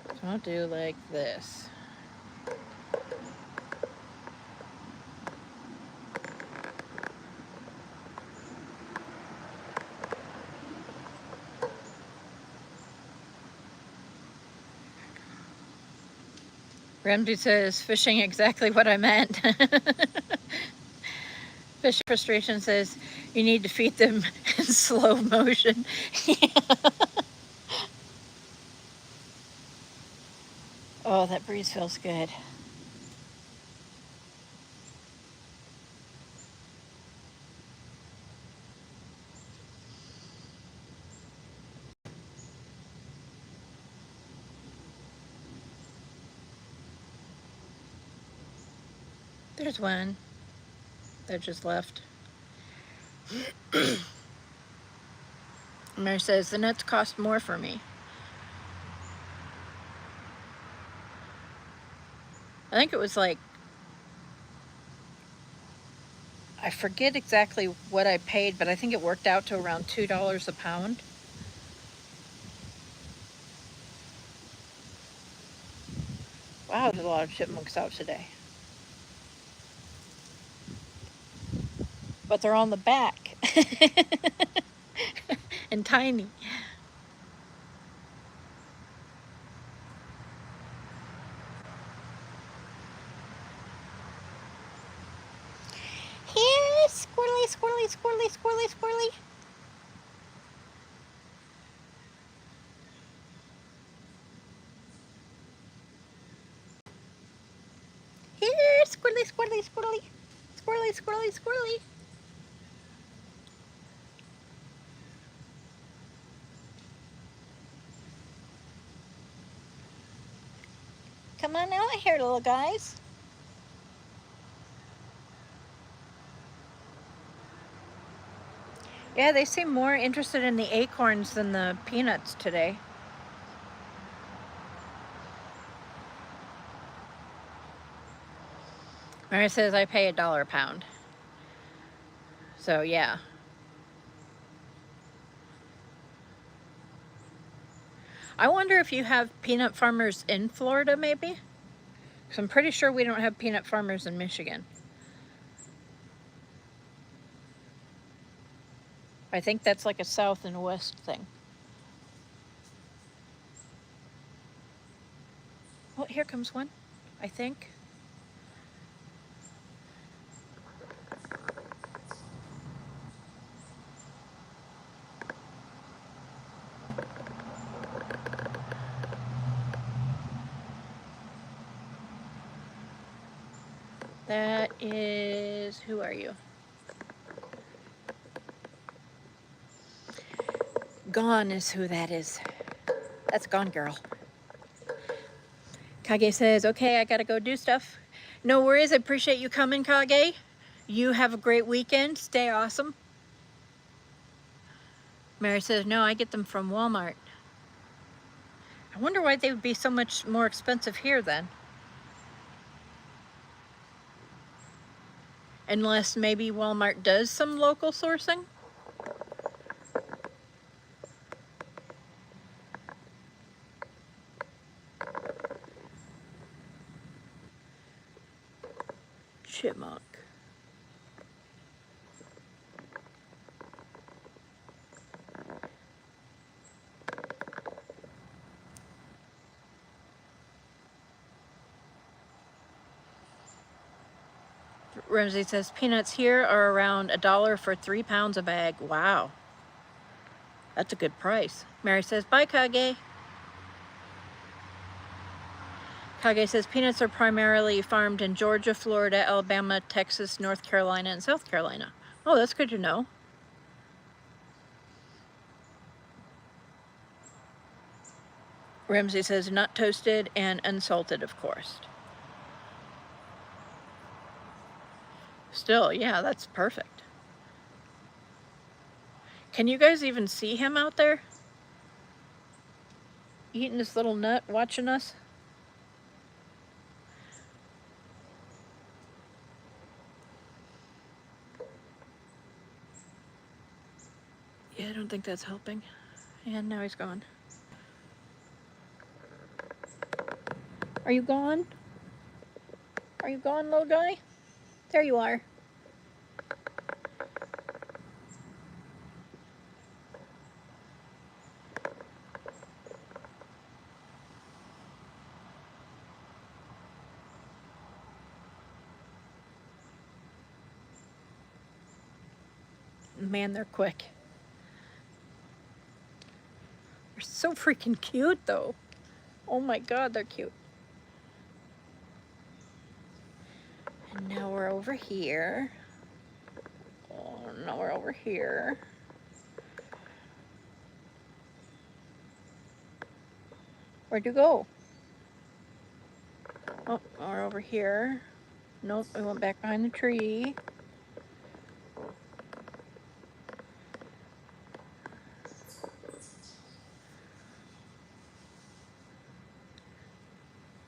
Speaker 1: So I'll do like this. Ramsey says, fishing exactly what I meant. Fish frustration says, you need to feed them in slow motion. Oh, that breeze feels good. There's one that just left. Mary says, the nets cost more for me. I think it was like, I forget exactly what I paid, but I think it worked out to around $2 a pound. Wow, there's a lot of chipmunks out today. But they're on the back. And tiny. Here, squirrely, squirrely, squirrely, squirrely, squirrely. Here, squirrely, squirrely, squirrely. Squirrely, squirrely, squirrely. Come on out here, little guys. Yeah, they seem more interested in the acorns than the peanuts today. Mary says I pay $1 a pound. So yeah. I wonder if you have peanut farmers in Florida, maybe? Because I'm pretty sure we don't have peanut farmers in Michigan. I think that's like a south and west thing. Oh, here comes one, I think. That is, who are you? Gone is who that is. That's Gone Girl. Kage says, okay, I gotta go do stuff. No worries, I appreciate you coming, Kage. You have a great weekend, stay awesome. Mary says, no, I get them from Walmart. I wonder why they would be so much more expensive here then. Unless maybe Walmart does some local sourcing. Chipmunk. Ramsey says, peanuts here are around $1 for 3 pounds a bag. Wow. That's a good price. Mary says, bye, Kage. Kage says, peanuts are primarily farmed in Georgia, Florida, Alabama, Texas, North Carolina, and South Carolina. Oh, that's good to know. Ramsey says, not toasted and unsalted, of course. Still, yeah, that's perfect. Can you guys even see him out there? Eating this little nut, watching us? Yeah, I don't think that's helping. And now he's gone. Are you gone? Are you gone, little guy? There you are. Man, they're quick. They're so freaking cute, though. Oh my god, they're cute. And now we're over here. Oh, now we're over here. Where'd you go? Oh, we're over here. Nope, we went back behind the tree.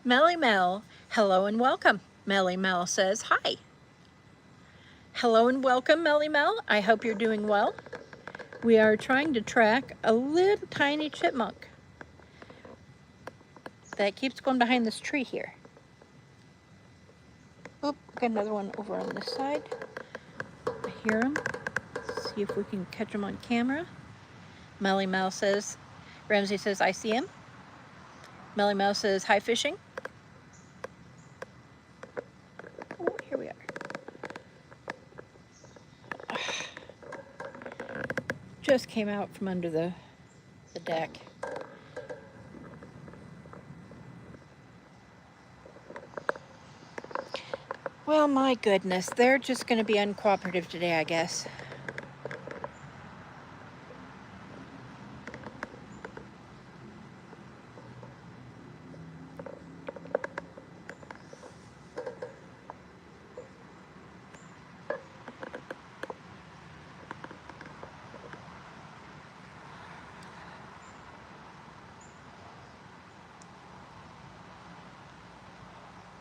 Speaker 1: Melly Mel, hello and welcome. Melly Mel says hi. Hello and welcome, Melly Mel. I hope you're doing well. We are trying to track a little tiny chipmunk that keeps going behind this tree here. Oop, got another one over on this side. I hear him. Let's see if we can catch him on camera. Melly Mel says, Ramsey says, I see him. Melly Mel says, hi fishing. Oh, here we are. Just came out from under the deck. Well, my goodness, they're just going to be uncooperative today, I guess.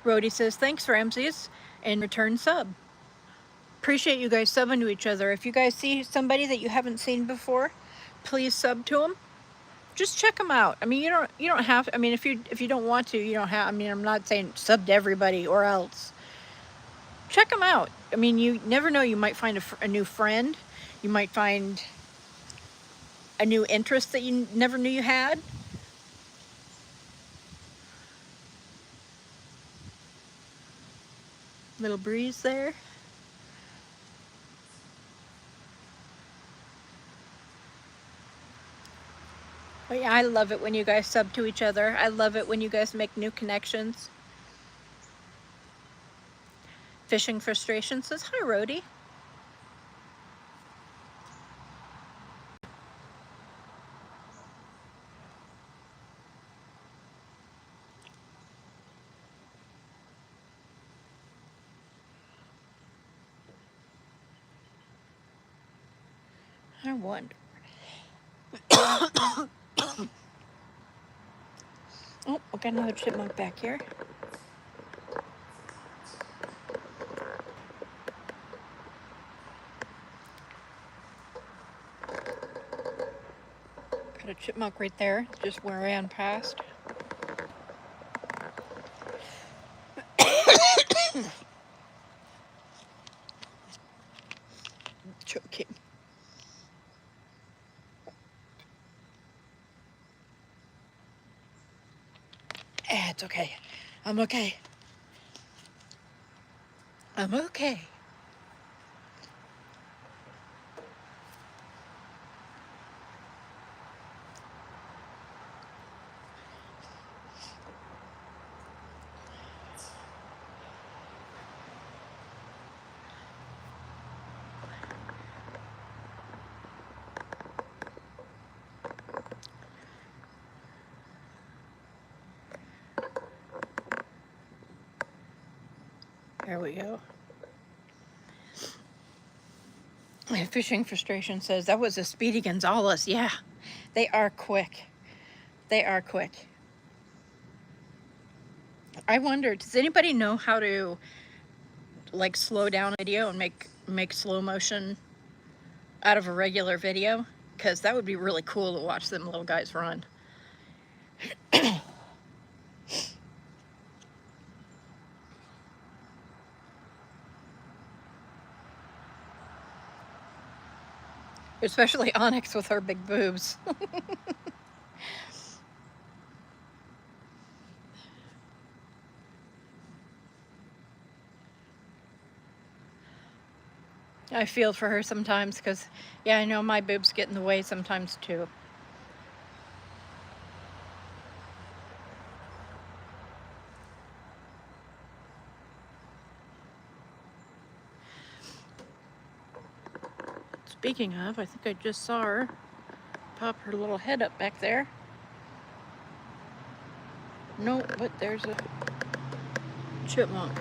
Speaker 1: Rhodey says, thanks, Ramses, and return sub. appreciate you guys subbing to each other. If you guys see somebody that you haven't seen before, please sub to them. Just check them out. I mean, you don't have. I mean, if you don't want to, you don't have. I mean, I'm not saying sub to everybody or else. Check them out. I mean, you never know. You might find a new friend. You might find a new interest that you never knew you had. Little breeze there. But yeah, I love it when you guys sub to each other. I love it when you guys make new connections. Fishing Frustration says, hi, Rhodey. I wonder. Oh, we got another chipmunk back here. Got a chipmunk right there, just where I ran past. Choking. It's okay. I'm okay. I'm okay. There we go. Fishing Frustration says, that was a Speedy Gonzales. Yeah, they are quick. They are quick. I wonder, does anybody know how to like slow down a video and make slow motion out of a regular video? Because that would be really cool to watch them little guys run. Especially Onyx with her big boobs. I feel for her sometimes because, yeah, I know my boobs get in the way sometimes too. Speaking of, I think I just saw her pop her little head up back there. No, but there's a chipmunk.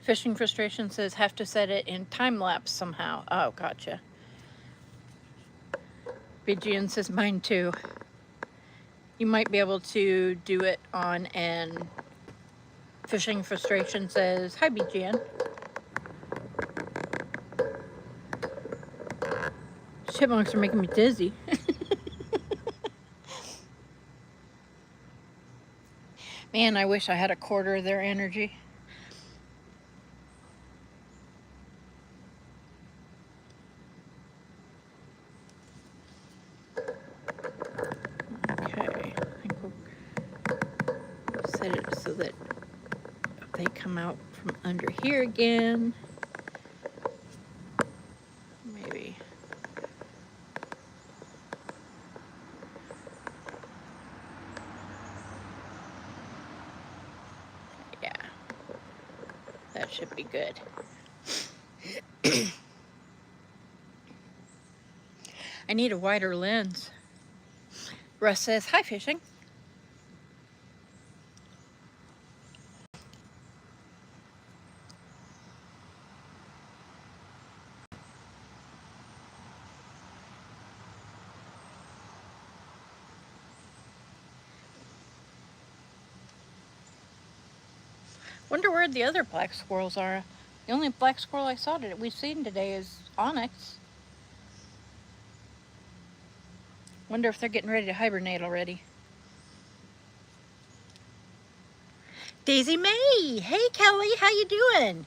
Speaker 1: Fishing Frustration says, have to set it in time lapse somehow. Oh, gotcha. BGN says, mine too. You might be able to do it on an Fishing Frustration says, hi BGN. Chipmunks are making me dizzy. Man, I wish I had a quarter of their energy. Okay, I think we'll set it so that they come out from under here again. Maybe. Yeah, that should be good. I need a wider lens. Russ says, hi, fishing. Wonder where the other black squirrels are. The only black squirrel I saw that we've seen today is Onyx. Wonder if they're getting ready to hibernate already. Daisy May! Hey Kelly, how you doing?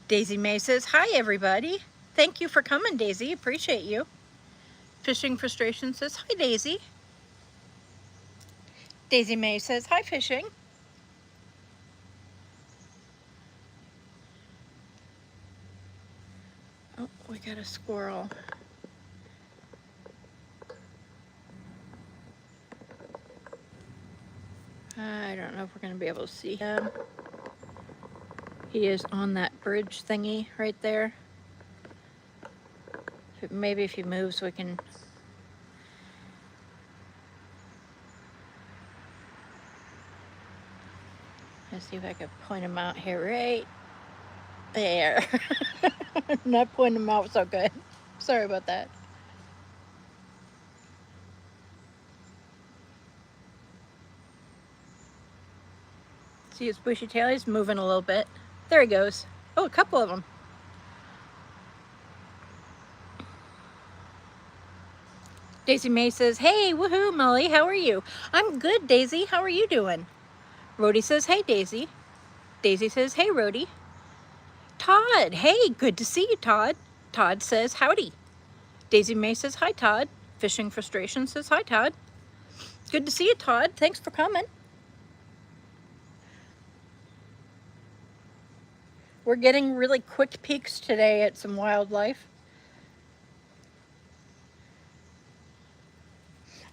Speaker 1: Daisy May says, hi everybody. Thank you for coming, Daisy. Appreciate you. Fishing Frustration says, hi Daisy. Daisy May says, hi fishing. Oh, we got a squirrel. I don't know if we're going to be able to see him. He is on that bridge thingy right there. Maybe if he moves we can... Let's see if I can point him out here right there. Not pointing him out so good. Sorry about that. See his bushy tail? He's moving a little bit. There he goes. Oh, a couple of them. Daisy May says, hey, woohoo, Molly, how are you? I'm good, Daisy. How are you doing? Rhodey says, hey, Daisy. Daisy says, hey, Rhodey. Todd, hey, good to see you, Todd. Todd says, howdy. Daisy May says, hi, Todd. Fishing Frustration says, hi, Todd. Good to see you, Todd. Thanks for coming. We're getting really quick peeks today at some wildlife.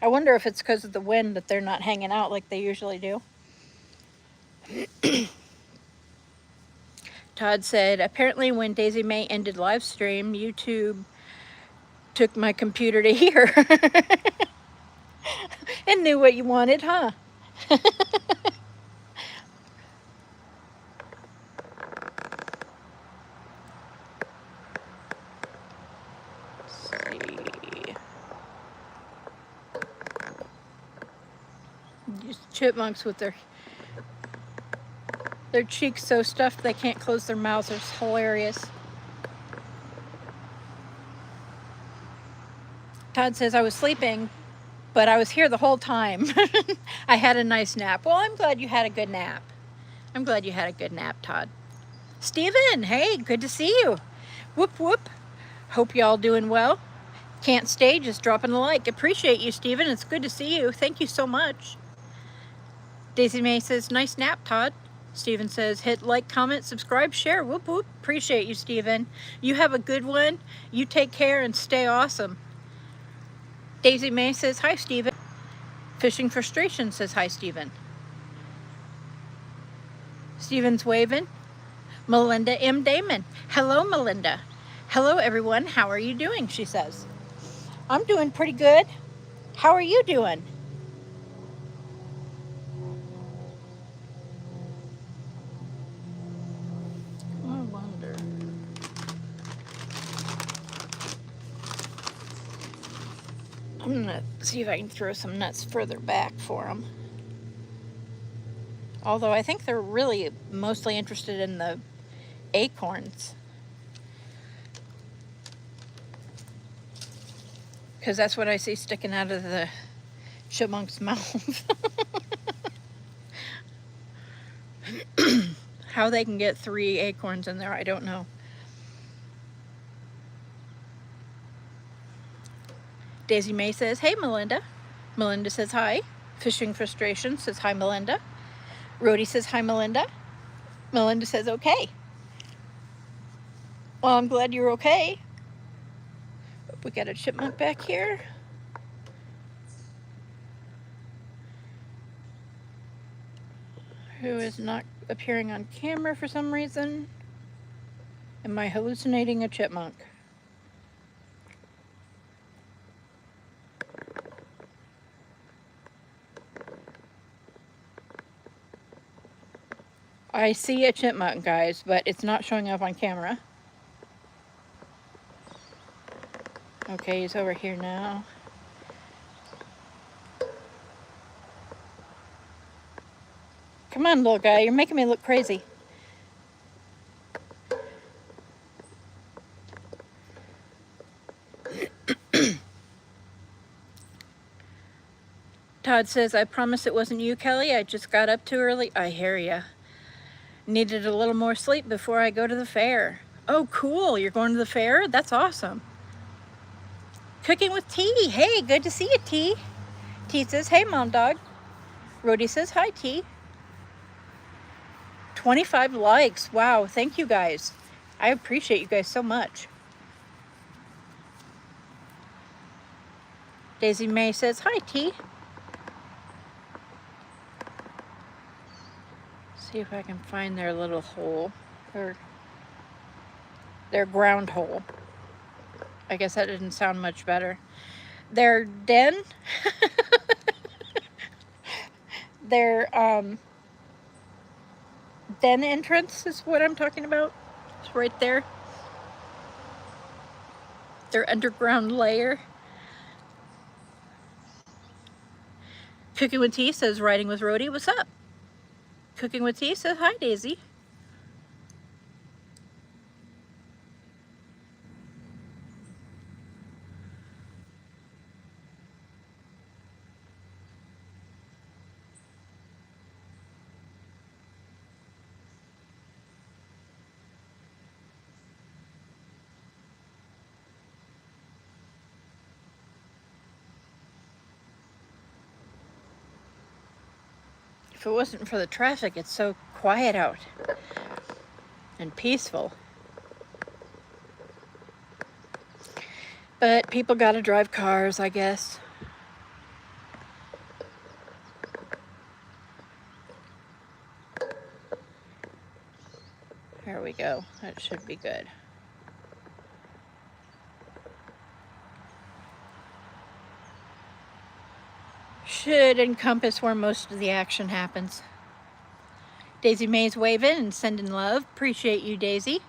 Speaker 1: I wonder if it's because of the wind that they're not hanging out like they usually do. Todd said, apparently when Daisy May ended live stream, YouTube took my computer to here. And knew what you wanted, huh? These chipmunks with their cheeks so stuffed they can't close their mouths. It's hilarious. Todd says, I was sleeping, but I was here the whole time. I had a nice nap. Well, I'm glad you had a good nap. I'm glad you had a good nap, Todd. Steven, hey, good to see you. Whoop, whoop. Hope y'all doing well. Can't stay, just dropping a like. Appreciate you, Steven. It's good to see you. Thank you so much. Daisy May says, nice nap, Todd. Steven says, hit like, comment, subscribe, share. Whoop, whoop. Appreciate you, Steven. You have a good one. You take care and stay awesome. Daisy May says, hi, Steven. Fishing Frustration says, hi, Steven. Steven's waving. Melinda M. Damon. Hello, Melinda. Hello, everyone. How are you doing? She says. I'm doing pretty good. How are you doing? I wonder. I'm gonna see if I can throw some nuts further back for them. Although I think they're really mostly interested in the acorns, because that's what I see sticking out of the chipmunk's mouth. How they can get 3 acorns in there, I don't know. Daisy May says, hey, Melinda. Melinda says, hi. Fishing Frustration says, hi, Melinda. Rhodey says, hi, Melinda. Melinda says, okay. Well, I'm glad you're okay. We got a chipmunk back here. Who is not appearing on camera for some reason. Am I hallucinating a chipmunk? I see a chipmunk, guys, but it's not showing up on camera. Okay, he's over here now. Come on, little guy, you're making me look crazy. Todd says, I promise it wasn't you, Kelly. I just got up too early. I hear ya. Needed a little more sleep before I go to the fair. Oh, cool. You're going to the fair? That's awesome. Cooking with T. Hey, good to see you, T. T says, hey, Mom Dog. Rhodey says, hi, T. 25 likes. Wow, thank you guys. I appreciate you guys so much. Daisy May says, hi, T. See if I can find their little hole, or their ground hole. I guess that didn't sound much better. Their den, their den entrance is what I'm talking about. It's right there. Their underground lair. Cooking with T says, riding with Rhodey, what's up? Cooking with T says, hi, Daisy. If it wasn't for the traffic, it's so quiet out and peaceful. But people gotta drive cars, I guess. There we go. That should be good. Should encompass where most of the action happens. Daisy May's waving and sending love. Appreciate you, Daisy.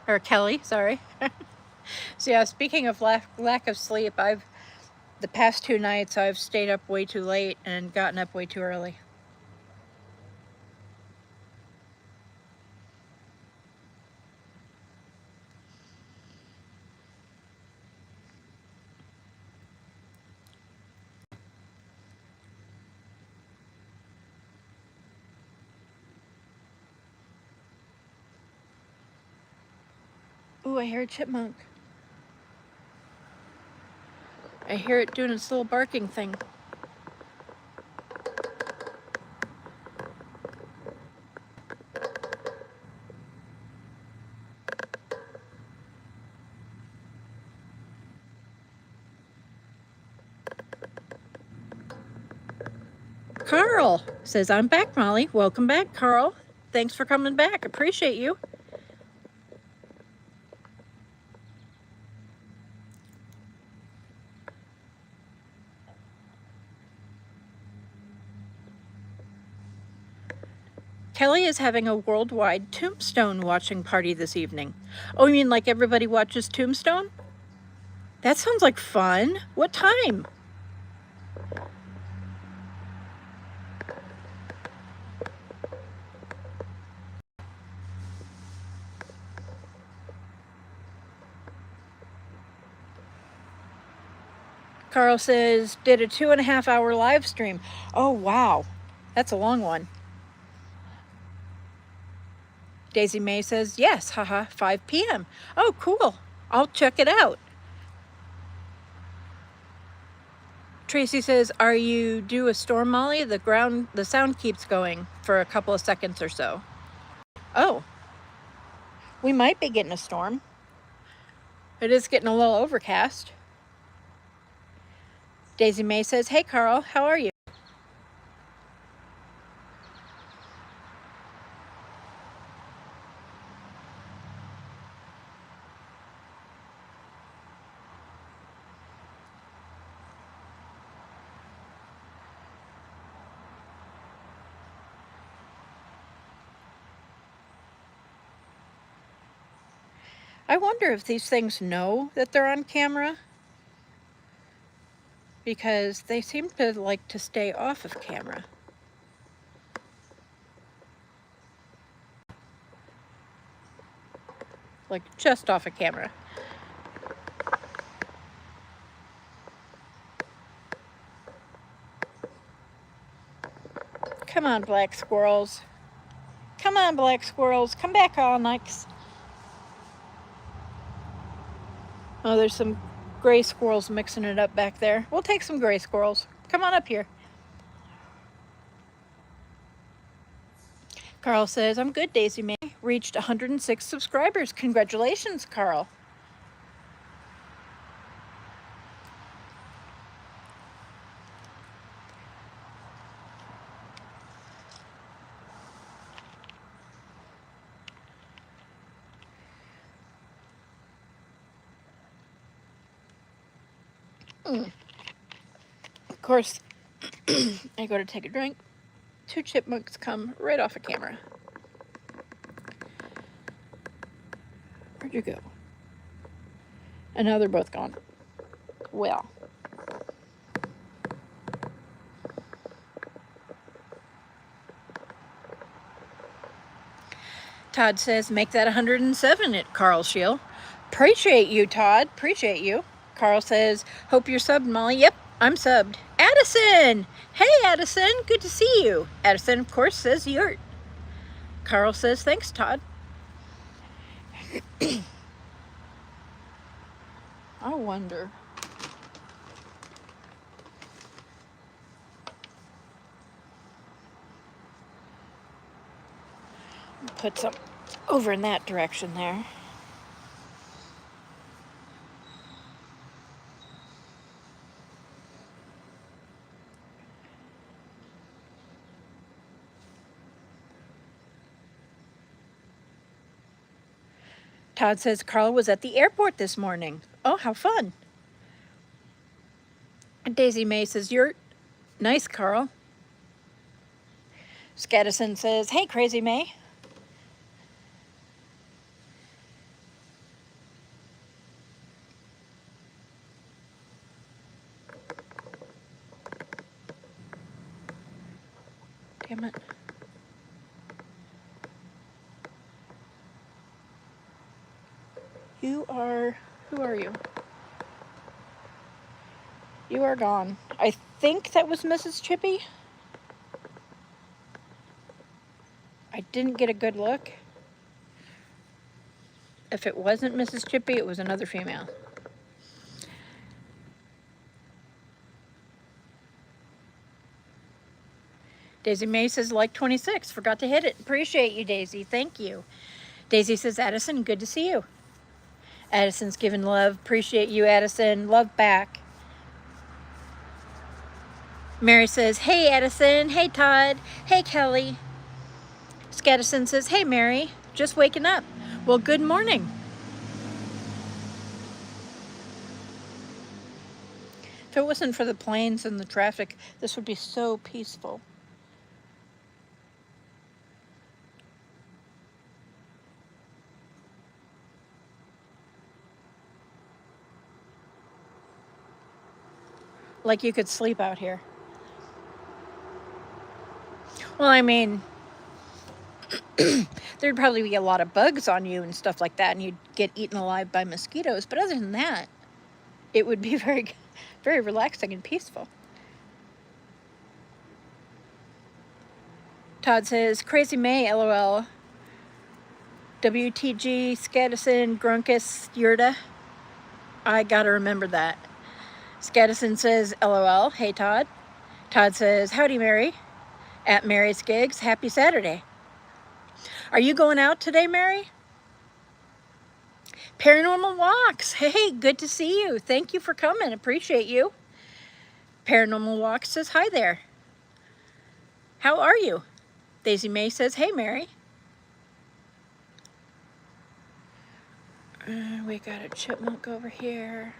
Speaker 1: Or Kelly, sorry. So yeah, speaking of lack of sleep, the past 2 nights I've stayed up way too late and gotten up way too early. Ooh, I hear a chipmunk. I hear it doing its little barking thing. Carl says, I'm back, Molly. Welcome back, Carl. Thanks for coming back. Appreciate you. Kelly is having a worldwide Tombstone watching party this evening. Oh, you mean like everybody watches Tombstone? That sounds like fun. What time? Carl says, did a 2.5 hour live stream. Oh, wow. That's a long one. Daisy May says, yes, haha, 5 p.m. Oh, cool. I'll check it out. Tracy says, are you due a storm, Molly? The sound keeps going for a couple of seconds or so. Oh, we might be getting a storm. It is getting a little overcast. Daisy May says, hey, Carl, how are you? I wonder if these things know that they're on camera, because they seem to like to stay off of camera. Like just off of camera. Come on, black squirrels. Come on, black squirrels. Come back, Onyx. Oh, there's some gray squirrels mixing it up back there. We'll take some gray squirrels. Come on up here. Carl says, I'm good, Daisy May. Reached 106 subscribers. Congratulations, Carl. Of course, I go to take a drink. 2 chipmunks come right off of camera. Where'd you go? And now they're both gone. Well. Todd says, make that 107 at Carl Shield. Appreciate you, Todd. Appreciate you. Carl says, hope you're subbed, Molly. Yep, I'm subbed. Addison! Hey, Addison. Good to see you. Addison, of course, says yurt. Carl says, thanks, Todd. I wonder. Put some over in that direction there. Todd says Carl was at the airport this morning. Oh, how fun. Daisy May says, you're nice, Carl. Skaddison says, hey, Crazy May. Damn it. You are, who are you? You are gone. I think that was Mrs. Chippy. I didn't get a good look. If it wasn't Mrs. Chippy, it was another female. Daisy May says, like 26. Forgot to hit it. Appreciate you, Daisy. Thank you. Daisy says, Addison, good to see you. Addison's giving love. Appreciate you, Addison. Love back. Mary says, hey, Addison. Hey, Todd. Hey, Kelly. Skaddison says, hey, Mary. Just waking up. Well, good morning. If it wasn't for the planes and the traffic, this would be so peaceful. Like you could sleep out here. Well, I mean, there'd probably be a lot of bugs on you and stuff like that, and you'd get eaten alive by mosquitoes. But other than that, it would be very, very relaxing and peaceful. Todd says, Crazy May, LOL. WTG, Skaddison, Grunkus, Yurta. I gotta remember that. Skaddison says, LOL. Hey, Todd. Todd says, howdy, Mary. At Mary's Gigs, happy Saturday. Are you going out today, Mary? Paranormal Walks. Hey, good to see you. Thank you for coming. Appreciate you. Paranormal Walks says, hi there. How are you? Daisy May says, hey, Mary. We got a chipmunk over here.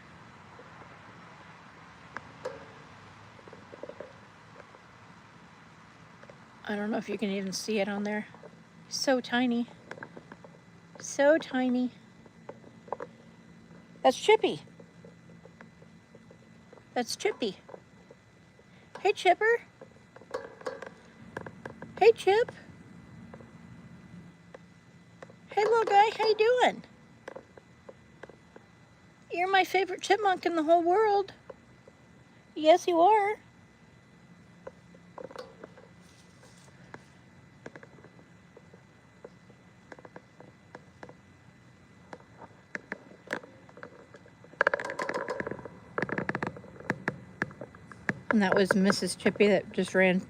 Speaker 1: I don't know if you can even see it on there. So tiny. So tiny. That's Chippy. That's Chippy. Hey, Chipper. Hey, Chip. Hey, little guy, how you doing? You're my favorite chipmunk in the whole world. Yes, you are. And that was Mrs. Chippy that just ran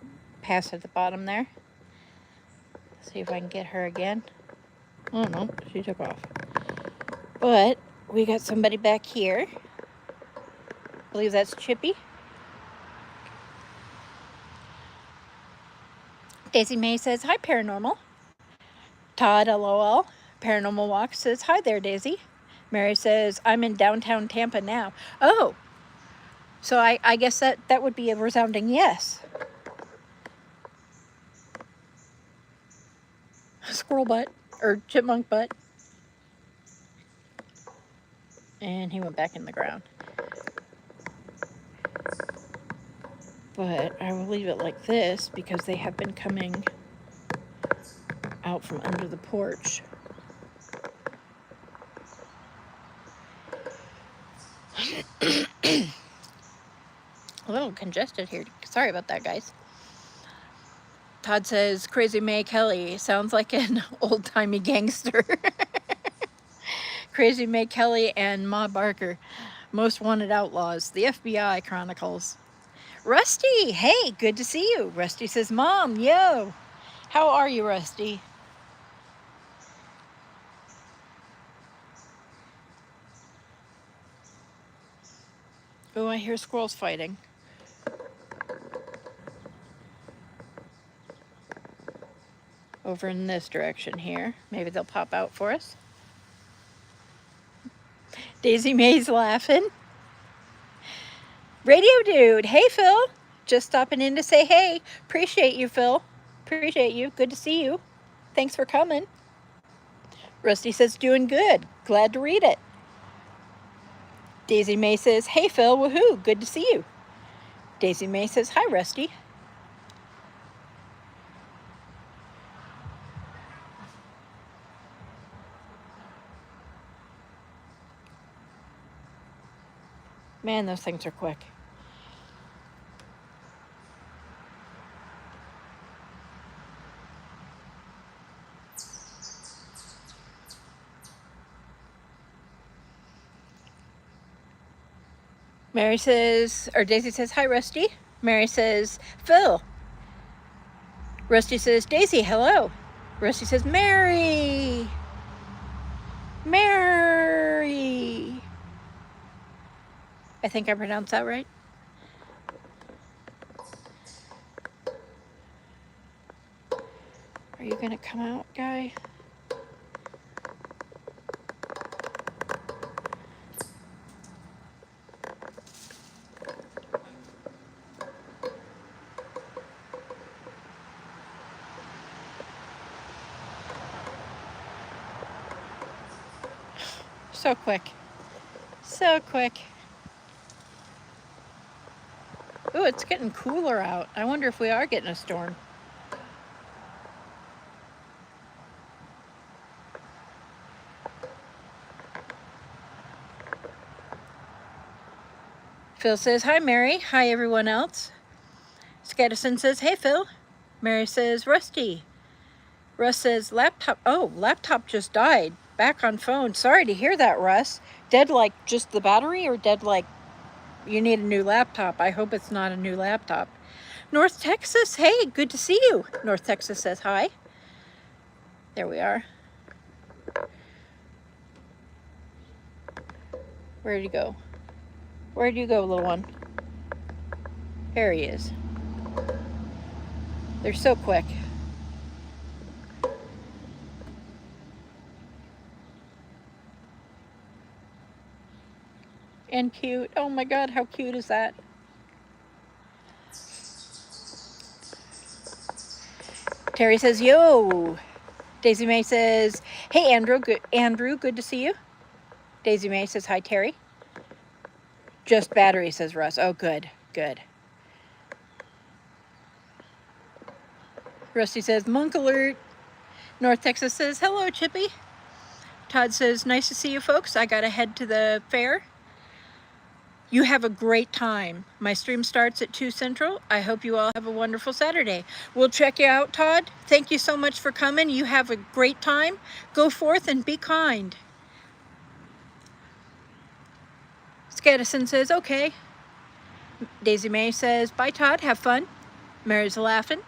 Speaker 1: past at the bottom there. Let's see if I can get her again. Oh no, she took off. But we got somebody back here. I believe that's Chippy. Daisy Mae says, hi, Paranormal. Todd, LOL. Paranormal Walk says, hi there, Daisy. Mary says, I'm in downtown Tampa now. Oh, so I guess that would be a resounding yes. Squirrel butt, or chipmunk butt. And he went back in the ground. But I will leave it like this because they have been coming out from under the porch. A little congested here. Sorry about that, guys. Todd says, Crazy Mae Kelly sounds like an old-timey gangster. Crazy Mae Kelly and Ma Barker, most wanted outlaws, the FBI Chronicles. Rusty, hey, good to see you. Rusty says, Mom, yo. How are you, Rusty? Oh, I hear squirrels fighting. Over in this direction here. Maybe they'll pop out for us. Daisy Mae's laughing. Radio Dude, hey, Phil. Just stopping in to say hey. Appreciate you, Phil. Appreciate you. Good to see you. Thanks for coming. Rusty says, doing good. Glad to read it. Daisy Mae says, hey, Phil, woohoo. Good to see you. Daisy Mae says, hi, Rusty. Man, those things are quick. Mary says, or Daisy says, hi, Rusty. Mary says, Phil. Rusty says, Daisy, hello. Rusty says, Mary. Mary. I think I pronounced that right. Are you gonna come out, guy? So quick. So quick. Ooh, it's getting cooler out. I wonder if we are getting a storm. Phil says, hi, Mary. Hi, everyone else. Skedison says, hey, Phil. Mary says, Rusty. Russ says, laptop. Oh, laptop just died. Back on phone. Sorry to hear that, Russ. Dead like just the battery, or dead like you need a new laptop? I hope it's not a new laptop. North Texas, hey, good to see you. North Texas says hi. There we are. Where'd you go? Where'd you go, little one? There he is. They're so quick. And cute. Oh my God, how cute is that? Terry says, yo. Daisy Mae says, hey, Andrew, good to see you. Daisy May says, hi, Terry. Just battery, says Russ. Oh, good, good. Rusty says, monk alert. North Texas says, hello, Chippy. Todd says, nice to see you folks. I gotta head to the fair. You have a great time. My stream starts at 2 Central. I hope you all have a wonderful Saturday. We'll check you out, Todd. Thank you so much for coming. You have a great time. Go forth and be kind. Skedison says, okay. Daisy May says, bye, Todd. Have fun. Mary's laughing.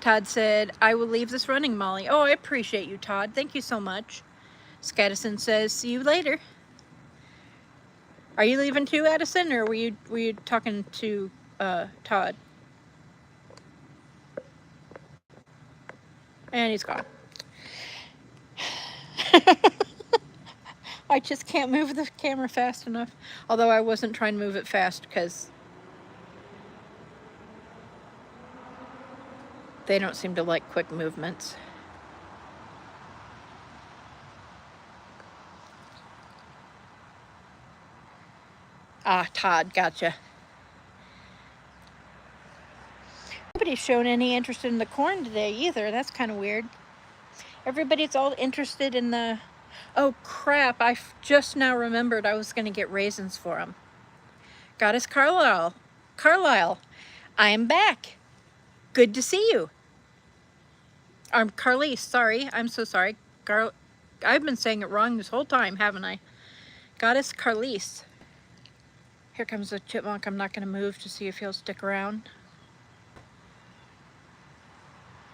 Speaker 1: Todd said, I will leave this running, Molly. Oh, I appreciate you, Todd. Thank you so much. Skedison says, see you later. Are you leaving too, Addison, or were you talking to Todd? And he's gone. I just can't move the camera fast enough. Although I wasn't trying to move it fast because they don't seem to like quick movements. Ah, Todd, gotcha. Nobody's shown any interest in the corn today either. That's kind of weird. Everybody's all interested in the... Oh, crap. I just now remembered I was going to get raisins for them. Goddess Carlisle. Carlisle, I am back. Good to see you. Carlise, sorry. I'm so sorry. I've been saying it wrong this whole time, haven't I? Goddess Carlise. Here comes the chipmunk. I'm not going to move to see if he'll stick around.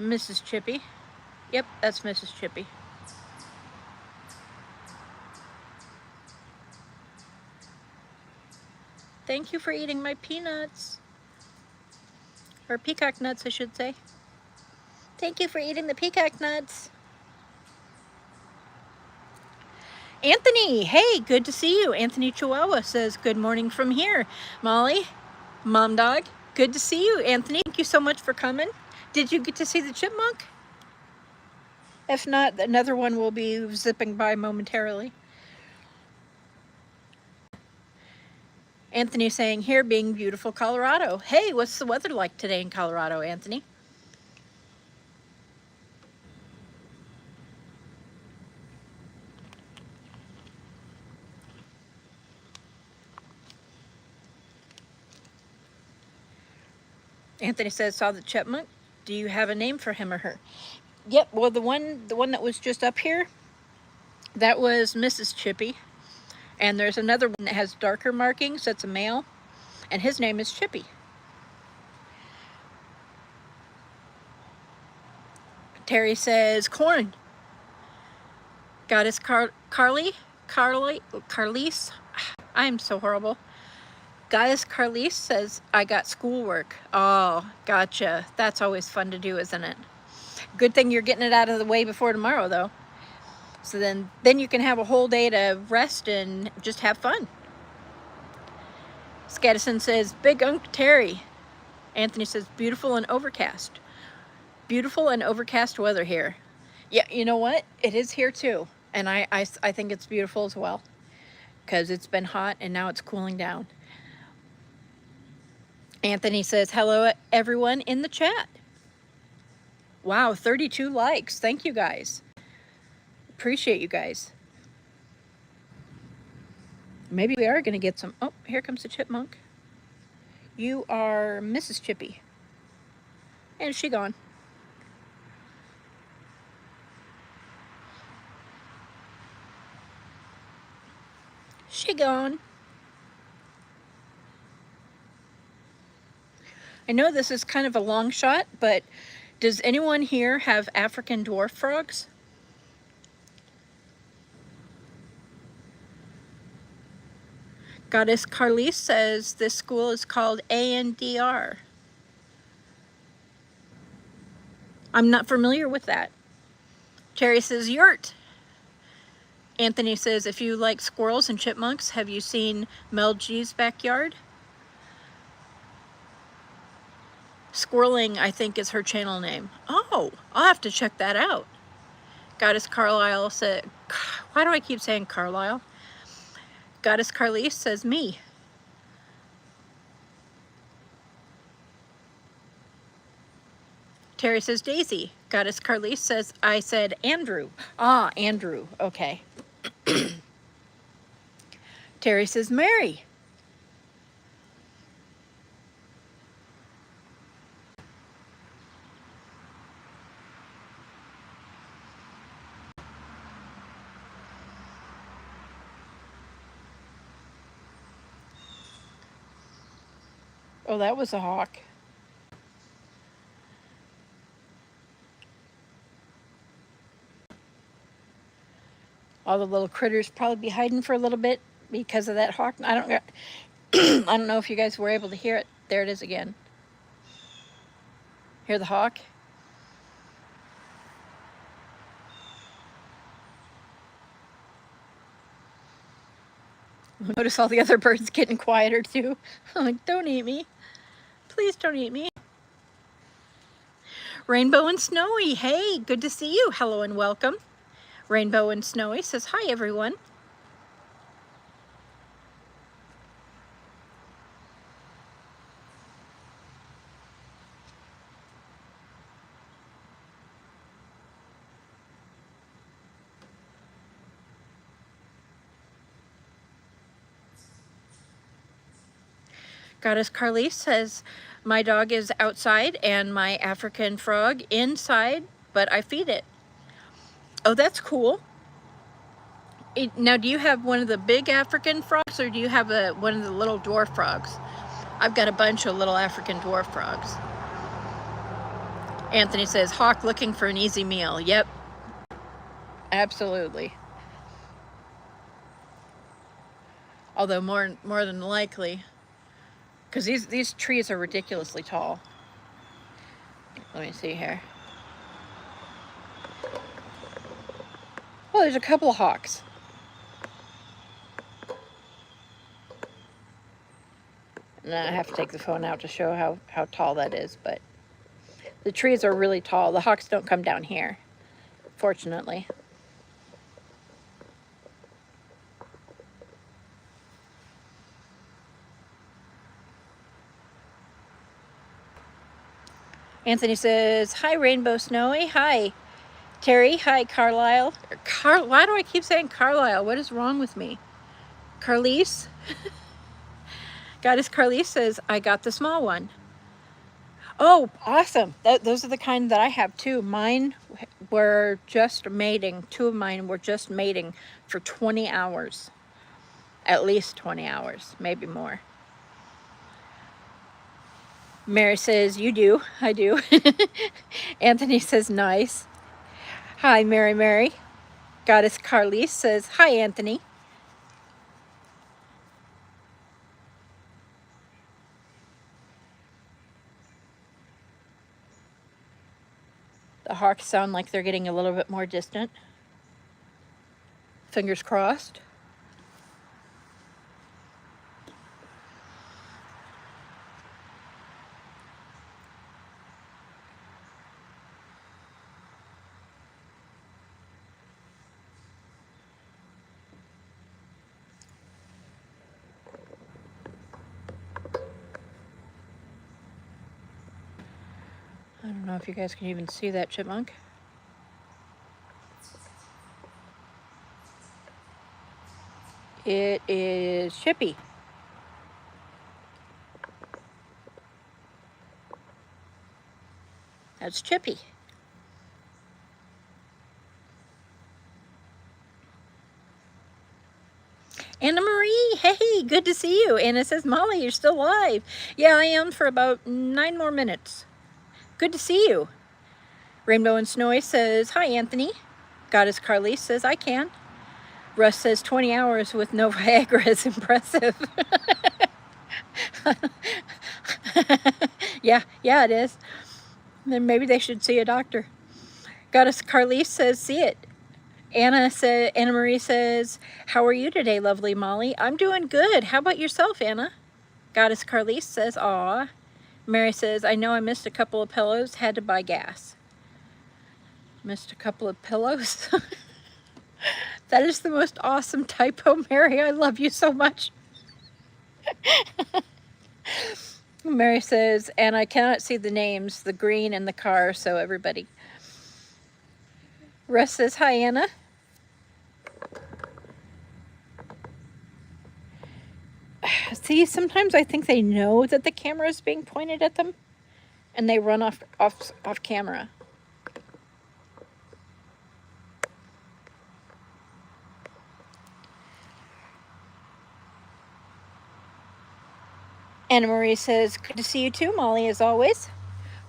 Speaker 1: Mrs. Chippy. Yep, that's Mrs. Chippy. Thank you for eating my peanuts. Or peacock nuts, I should say. Thank you for eating the peacock nuts. Anthony, hey, good to see you. Anthony Chihuahua says, good morning from here. Molly, Mom Dog, good to see you. Anthony, thank you so much for coming. Did you get to see the chipmunk? If not, another one will be zipping by momentarily. Anthony saying, here being beautiful Colorado. Hey, what's the weather like today in Colorado, Anthony? Anthony says, saw the chipmunk. Do you have a name for him or her? Yep, well, the one that was just up here, that was Mrs. Chippy. And there's another one that has darker markings, that's a male, and his name is Chippy. Terry says, corn. Goddess Carlise? I'm so horrible. Goddess Carlise says, I got schoolwork. Oh, gotcha. That's always fun to do, isn't it? Good thing you're getting it out of the way before tomorrow, though. So then you can have a whole day to rest and just have fun. Skedison says, Big Unc Terry. Anthony says, beautiful and overcast. Beautiful and overcast weather here. Yeah, you know what? It is here too. And I think it's beautiful as well. Because it's been hot and now it's cooling down. Anthony says, hello everyone in the chat. Wow, 32 likes. Thank you guys. Appreciate you guys. Maybe we are going to get some... Oh, here comes the chipmunk. You are Mrs. Chippy. And she gone. She gone. I know this is kind of a long shot, but does anyone here have African dwarf frogs? Goddess Carlise says this school is called ANDR. I'm not familiar with that. Terry says yurt. Anthony says, if you like squirrels and chipmunks, have you seen Mel G's backyard? Squirreling, I think, is her channel name. Oh, I'll have to check that out. Goddess Carlisle said, why do I keep saying Carlisle? Goddess Carlise says me. Terry says Daisy. Goddess Carlise says, I said Andrew. Ah, Andrew. Okay. Terry says Mary. Oh, that was a hawk. All the little critters probably be hiding for a little bit because of that hawk. I don't I don't know if you guys were able to hear it. There it is again. Hear the hawk? Notice all the other birds getting quieter too. I'm like, don't eat me. Please don't eat me. Rainbow and Snowy, hey, good to see you. Hello and welcome. Rainbow and Snowy says, hi everyone. Goddess Carlise says, my dog is outside and my African frog inside, but I feed it. Oh, that's cool. Now, do you have one of the big African frogs or do you have one of the little dwarf frogs? I've got a bunch of little African dwarf frogs. Anthony says, hawk looking for an easy meal. Yep, absolutely. Although more than likely, because these trees are ridiculously tall. Let me see here. Well, there's a couple of hawks. And I have to take the phone out to show how tall that is, but the trees are really tall. The hawks don't come down here, fortunately. Anthony says, hi, Rainbow Snowy. Hi, Terry. Hi, Carlisle. Why do I keep saying Carlisle? What is wrong with me? Carlise. Goddess Carlise says, I got the small one. Oh, awesome. Those are the kind that I have too. Mine were just mating. Two of mine were just mating for 20 hours. At least 20 hours, maybe more. Mary says, you do. I do. Anthony says, nice. Hi, Mary. Goddess Carlise says, hi, Anthony. The hawks sound like they're getting a little bit more distant. Fingers crossed. I don't know if you guys can even see that chipmunk. It is Chippy. That's Chippy. Anna Marie, hey, good to see you. Anna says, Molly, you're still live. Yeah, I am for about 9 more minutes. Good to see you. Rainbow and Snowy says, hi, Anthony. Goddess Carlise says, I can. Russ says, 20 hours with no Viagra is impressive. Yeah, it is. Then maybe they should see a doctor. Goddess Carlise says, see it. Anna Marie says, how are you today, lovely Molly? I'm doing good. How about yourself, Anna? Goddess Carlise says, aw. Mary says, I know I missed a couple of pillows, had to buy gas. Missed a couple of pillows? That is the most awesome typo, Mary. I love you so much. Mary says, and I cannot see the names, the green and the car, so everybody. Russ says, hi, Anna. See, sometimes I think they know that the camera is being pointed at them, and they run off camera. Anna Marie says, good to see you too, Molly, as always.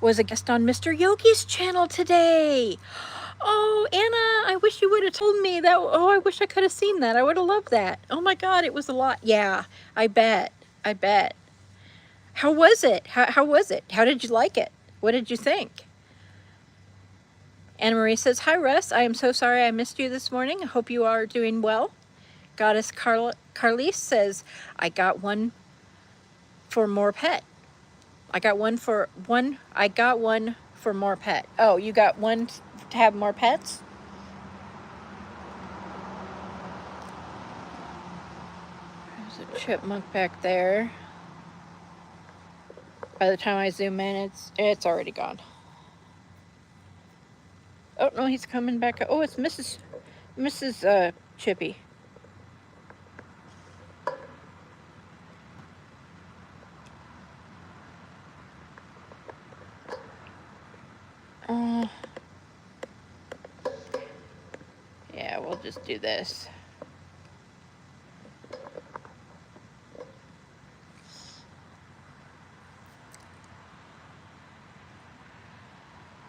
Speaker 1: Was a guest on Mr. Yogi's channel today. Oh, Anna, I wish you would have told me that. Oh, I wish I could have seen that. I would have loved that. Oh my God, it was a lot. Yeah, I bet. How was it? How was it? How did you like it? What did you think? Anna Marie says, hi, Russ. I am so sorry I missed you this morning. I hope you are doing well. Goddess Carlise says, I got one for more pet. I got one for more pet. Oh, you got one to have more pets? There's a chipmunk back there. By the time I zoom in, it's already gone. Oh no, he's coming back. Oh, it's Mrs. Chippy. Yeah, we'll just do this.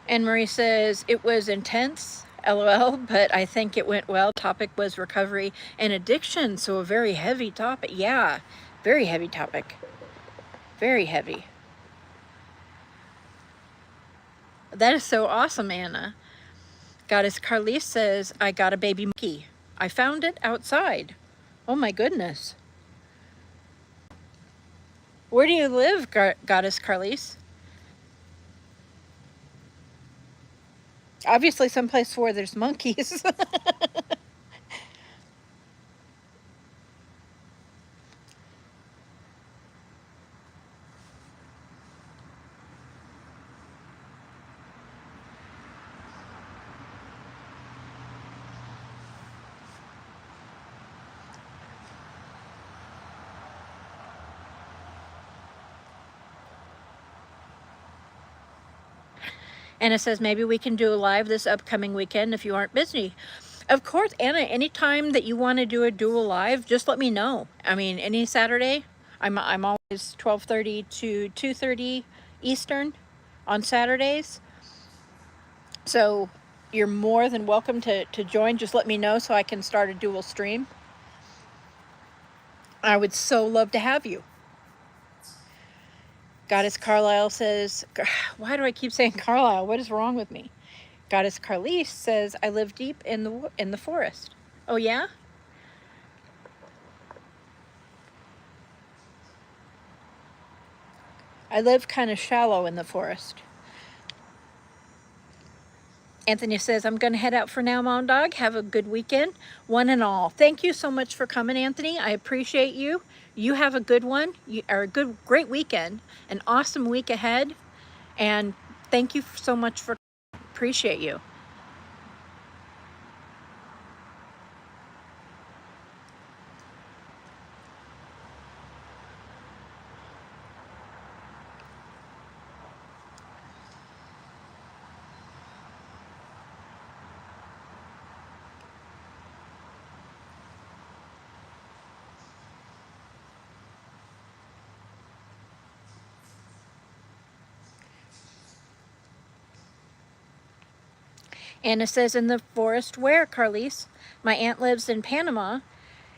Speaker 1: Anne Marie says, it was intense, LOL, but I think it went well. Topic was recovery and addiction, so a very heavy topic. Yeah, very heavy topic. Very heavy. That is so awesome, Anna. Goddess Carlise says, I got a baby monkey. I found it outside. Oh my goodness. Where do you live, Goddess Carlise? Obviously someplace where there's monkeys. Anna says, maybe we can do a live this upcoming weekend if you aren't busy. Of course, Anna, anytime that you want to do a dual live, just let me know. I mean, any Saturday. I'm always 12:30 to 2:30 Eastern on Saturdays. So you're more than welcome to join. Just let me know so I can start a dual stream. I would so love to have you. Goddess Carlisle says, why do I keep saying Carlisle? What is wrong with me? Goddess Carlise says, I live deep in the forest. Oh yeah? I live kind of shallow in the forest. Anthony says, I'm going to head out for now, Mom Dog. Have a good weekend, one and all. Thank you so much for coming, Anthony. I appreciate you. You have a good one, great weekend, an awesome week ahead. And thank you so much for, appreciate you. Anna says, in the forest where, Carlise? My aunt lives in Panama,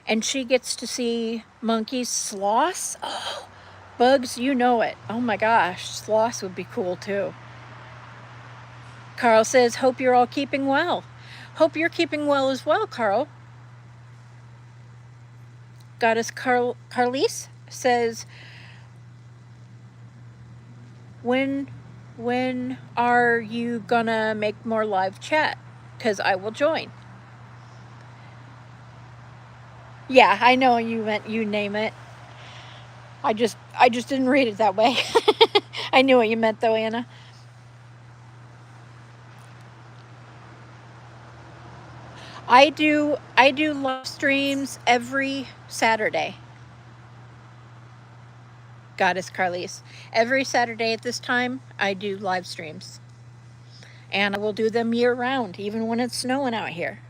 Speaker 1: and she gets to see monkeys, sloths. Oh, Bugs, you know it. Oh my gosh, sloths would be cool too. Carl says, hope you're all keeping well. Hope you're keeping well as well, Carl. Goddess Carlise says, when are you, gonna make more live chat? Because I will join. Yeah, I know you meant you name it. I just didn't read it that way. I knew what you meant though, Anna. I do live streams every Saturday. Goddess Carlise. Every Saturday at this time, I do live streams. And I will do them year round, even when it's snowing out here.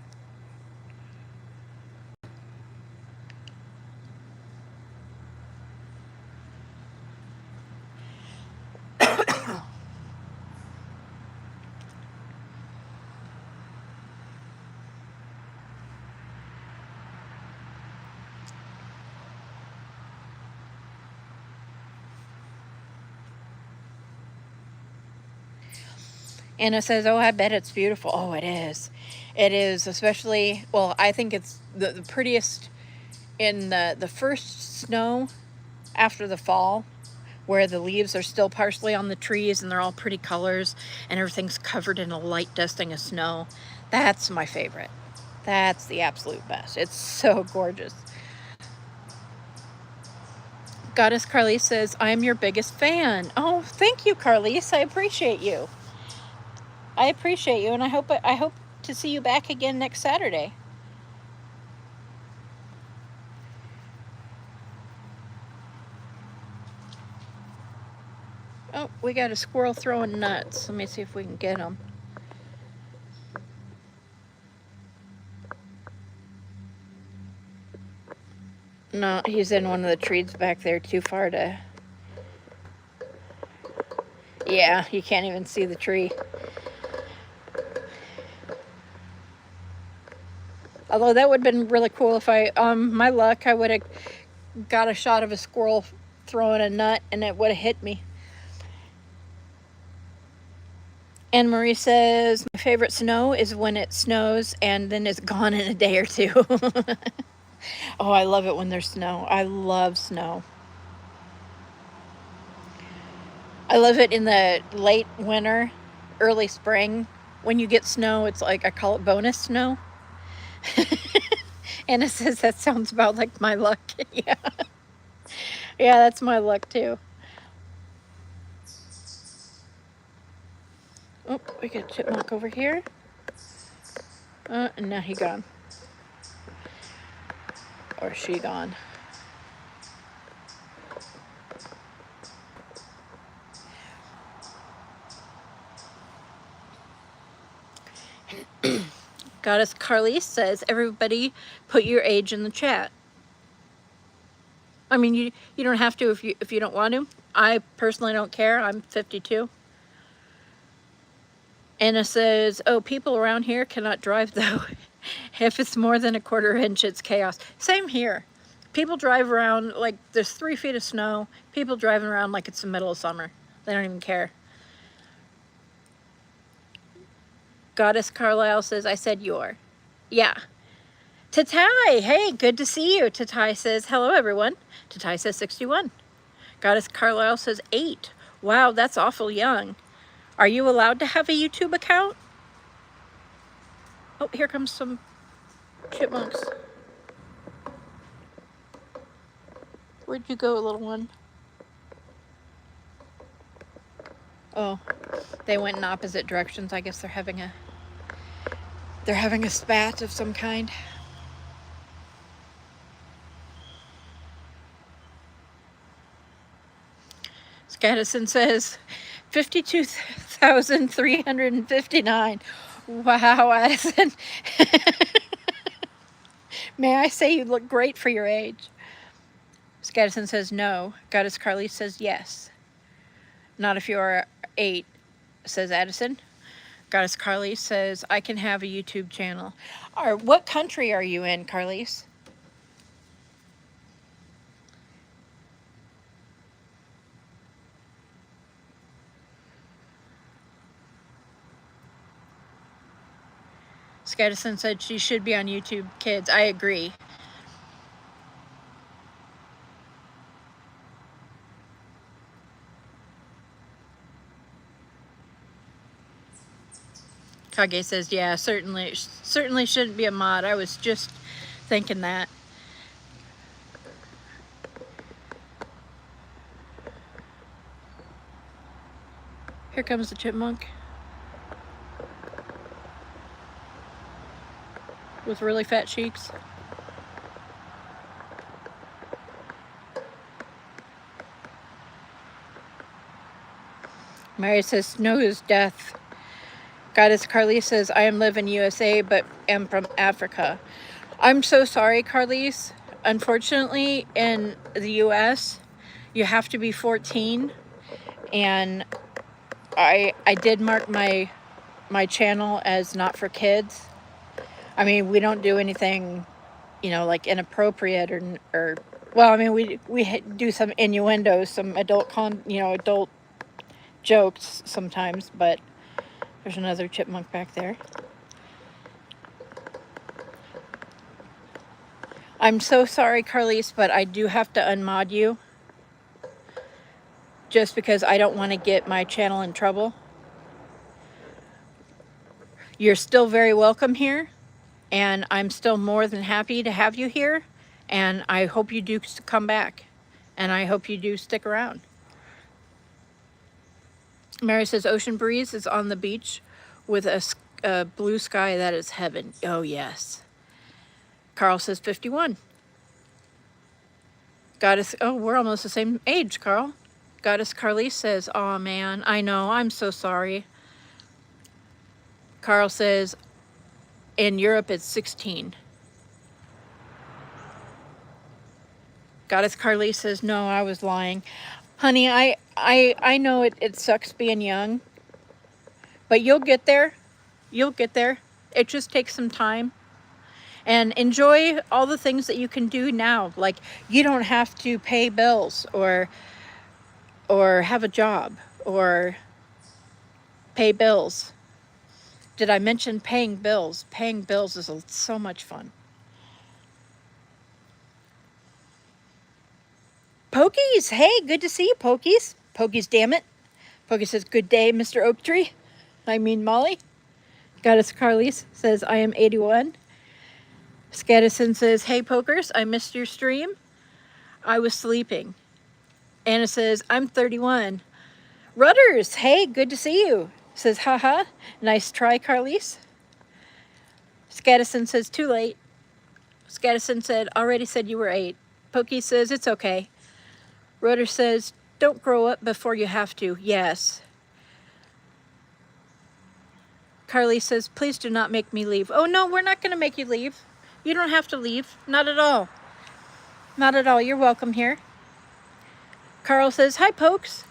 Speaker 1: Anna says, oh, I bet it's beautiful. Oh, it is. It is, especially, well, I think it's the prettiest in the first snow after the fall, where the leaves are still partially on the trees and they're all pretty colors and everything's covered in a light dusting of snow. That's my favorite. That's the absolute best. It's so gorgeous. Goddess Carlise says, I'm your biggest fan. Oh, thank you, Carlise. I appreciate you. I appreciate you, and I hope to see you back again next Saturday. Oh, we got a squirrel throwing nuts. Let me see if we can get him. No, he's in one of the trees back there, too far to... Yeah, you can't even see the tree. Although that would have been really cool if I, my luck, I would have got a shot of a squirrel throwing a nut and it would have hit me. Anne Marie says, my favorite snow is when it snows and then it's gone in a day or two. Oh, I love it when there's snow. I love snow. I love it in the late winter, early spring. When you get snow, it's like, I call it bonus snow. Anna says that sounds about like my luck. Yeah. Yeah, that's my luck too. Oh, we got a chipmunk over here. And now he gone. Or she gone. Goddess Carlise says, everybody put your age in the chat. I mean, you don't have to if you don't want to. I personally don't care. I'm 52. Anna says, oh, people around here cannot drive though. If it's more than a quarter inch, it's chaos. Same here. People drive around like there's 3 feet of snow. People driving around like it's the middle of summer. They don't even care. Goddess Carlisle says, I said your. Yeah. Tatai, hey, good to see you. Tatai says, hello, everyone. Tatai says 61. Goddess Carlisle says 8. Wow, that's awful young. Are you allowed to have a YouTube account? Oh, here comes some chipmunks. Where'd you go, little one? Oh, they went in opposite directions. I guess they're having a spat of some kind. Scadison says 52,359. Wow, Addison. May I say you look great for your age? Scadison says no. Goddess Carly says yes. Not if you are 8, says Addison. Goddess Carly says, I can have a YouTube channel. What country are you in, Carlise? Scadison said she should be on YouTube Kids. I agree. Kage says, yeah, certainly shouldn't be a mod. I was just thinking that. Here comes the chipmunk. With really fat cheeks. Mary says, snow is death. Goddess Carly says, I am live in USA, but am from Africa. I'm so sorry, Carlise. Unfortunately, in the US, you have to be 14. And I did mark my channel as not for kids. I mean, we don't do anything, you know, like inappropriate or well, I mean, we do some innuendos, some adult adult jokes sometimes, but there's another chipmunk back there. I'm so sorry, Carlise, but I do have to unmod you just because I don't want to get my channel in trouble. You're still very welcome here, and I'm still more than happy to have you here, and I hope you do come back, and I hope you do stick around. Mary says, Ocean Breeze is on the beach with a blue sky. That is heaven. Oh, yes. Carl says 51. Goddess, oh, we're almost the same age, Carl. Goddess Carly says, oh, man, I know, I'm so sorry. Carl says, in Europe, it's 16. Goddess Carly says, no, I was lying. Honey, I know it sucks being young, but you'll get there. You'll get there. It just takes some time. And enjoy all the things that you can do now. Like, you don't have to pay bills or have a job or pay bills. Did I mention paying bills? Paying bills is so much fun. Pokies, hey, good to see you, Pokies. Pokies, damn it. Pokey says, good day, Mr. Oaktree. I mean Molly. Goddess Carlise says, I am 81. Scadison says, hey, Pokers, I missed your stream. I was sleeping. Anna says, I'm 31. Rudders, hey, good to see you. Says, haha, nice try, Carlise. Scadison says, too late. Scadison said, already said you were 8. Pokey says, it's okay. Rudder says, don't grow up before you have to. Yes. Carly says, please do not make me leave. Oh, no, we're not going to make you leave. You don't have to leave. Not at all. Not at all. You're welcome here. Carl says, hi, Pokes.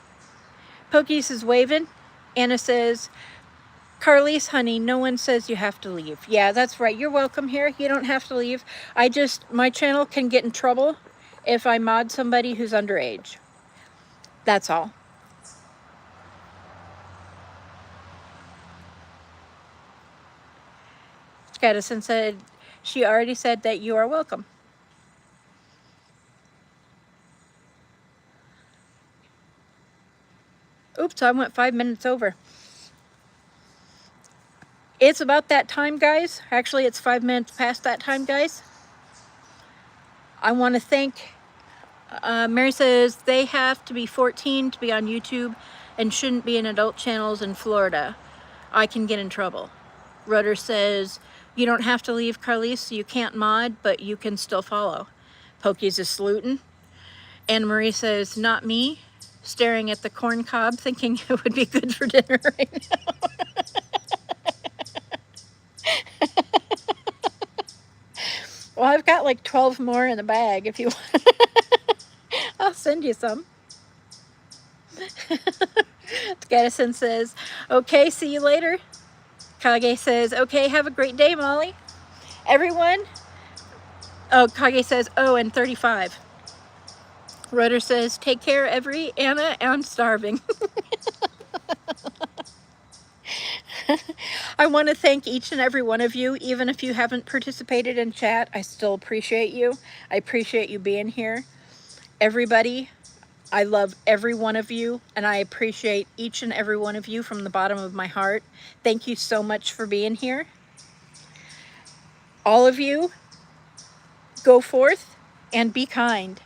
Speaker 1: Pokey says, waving. Anna says, Carlise, honey, no one says you have to leave. Yeah, that's right. You're welcome here. You don't have to leave. My channel can get in trouble if I mod somebody who's underage. That's all. Scadison said, she already said that you are welcome. Oops, I went 5 minutes over. It's about that time, guys. Actually, it's 5 minutes past that time, guys. I want to thank, Mary says, they have to be 14 to be on YouTube and shouldn't be in adult channels in Florida. I can get in trouble. Rudder says, you don't have to leave, Carlise, so you can't mod, but you can still follow. Pokey's is saluting. Anna Marie says, not me, staring at the corn cob, thinking it would be good for dinner right now. Well, I've got like 12 more in the bag if you want. I'll send you some. Gaddison says, okay, see you later. Kage says, okay, have a great day, Molly. Everyone. Oh, Kage says, oh, and 35. Rudder says, take care, Anna, I'm starving. I want to thank each and every one of you, even if you haven't participated in chat. I still appreciate you. I appreciate you being here. Everybody, I love every one of you, and I appreciate each and every one of you from the bottom of my heart. Thank you so much for being here. All of you, go forth and be kind.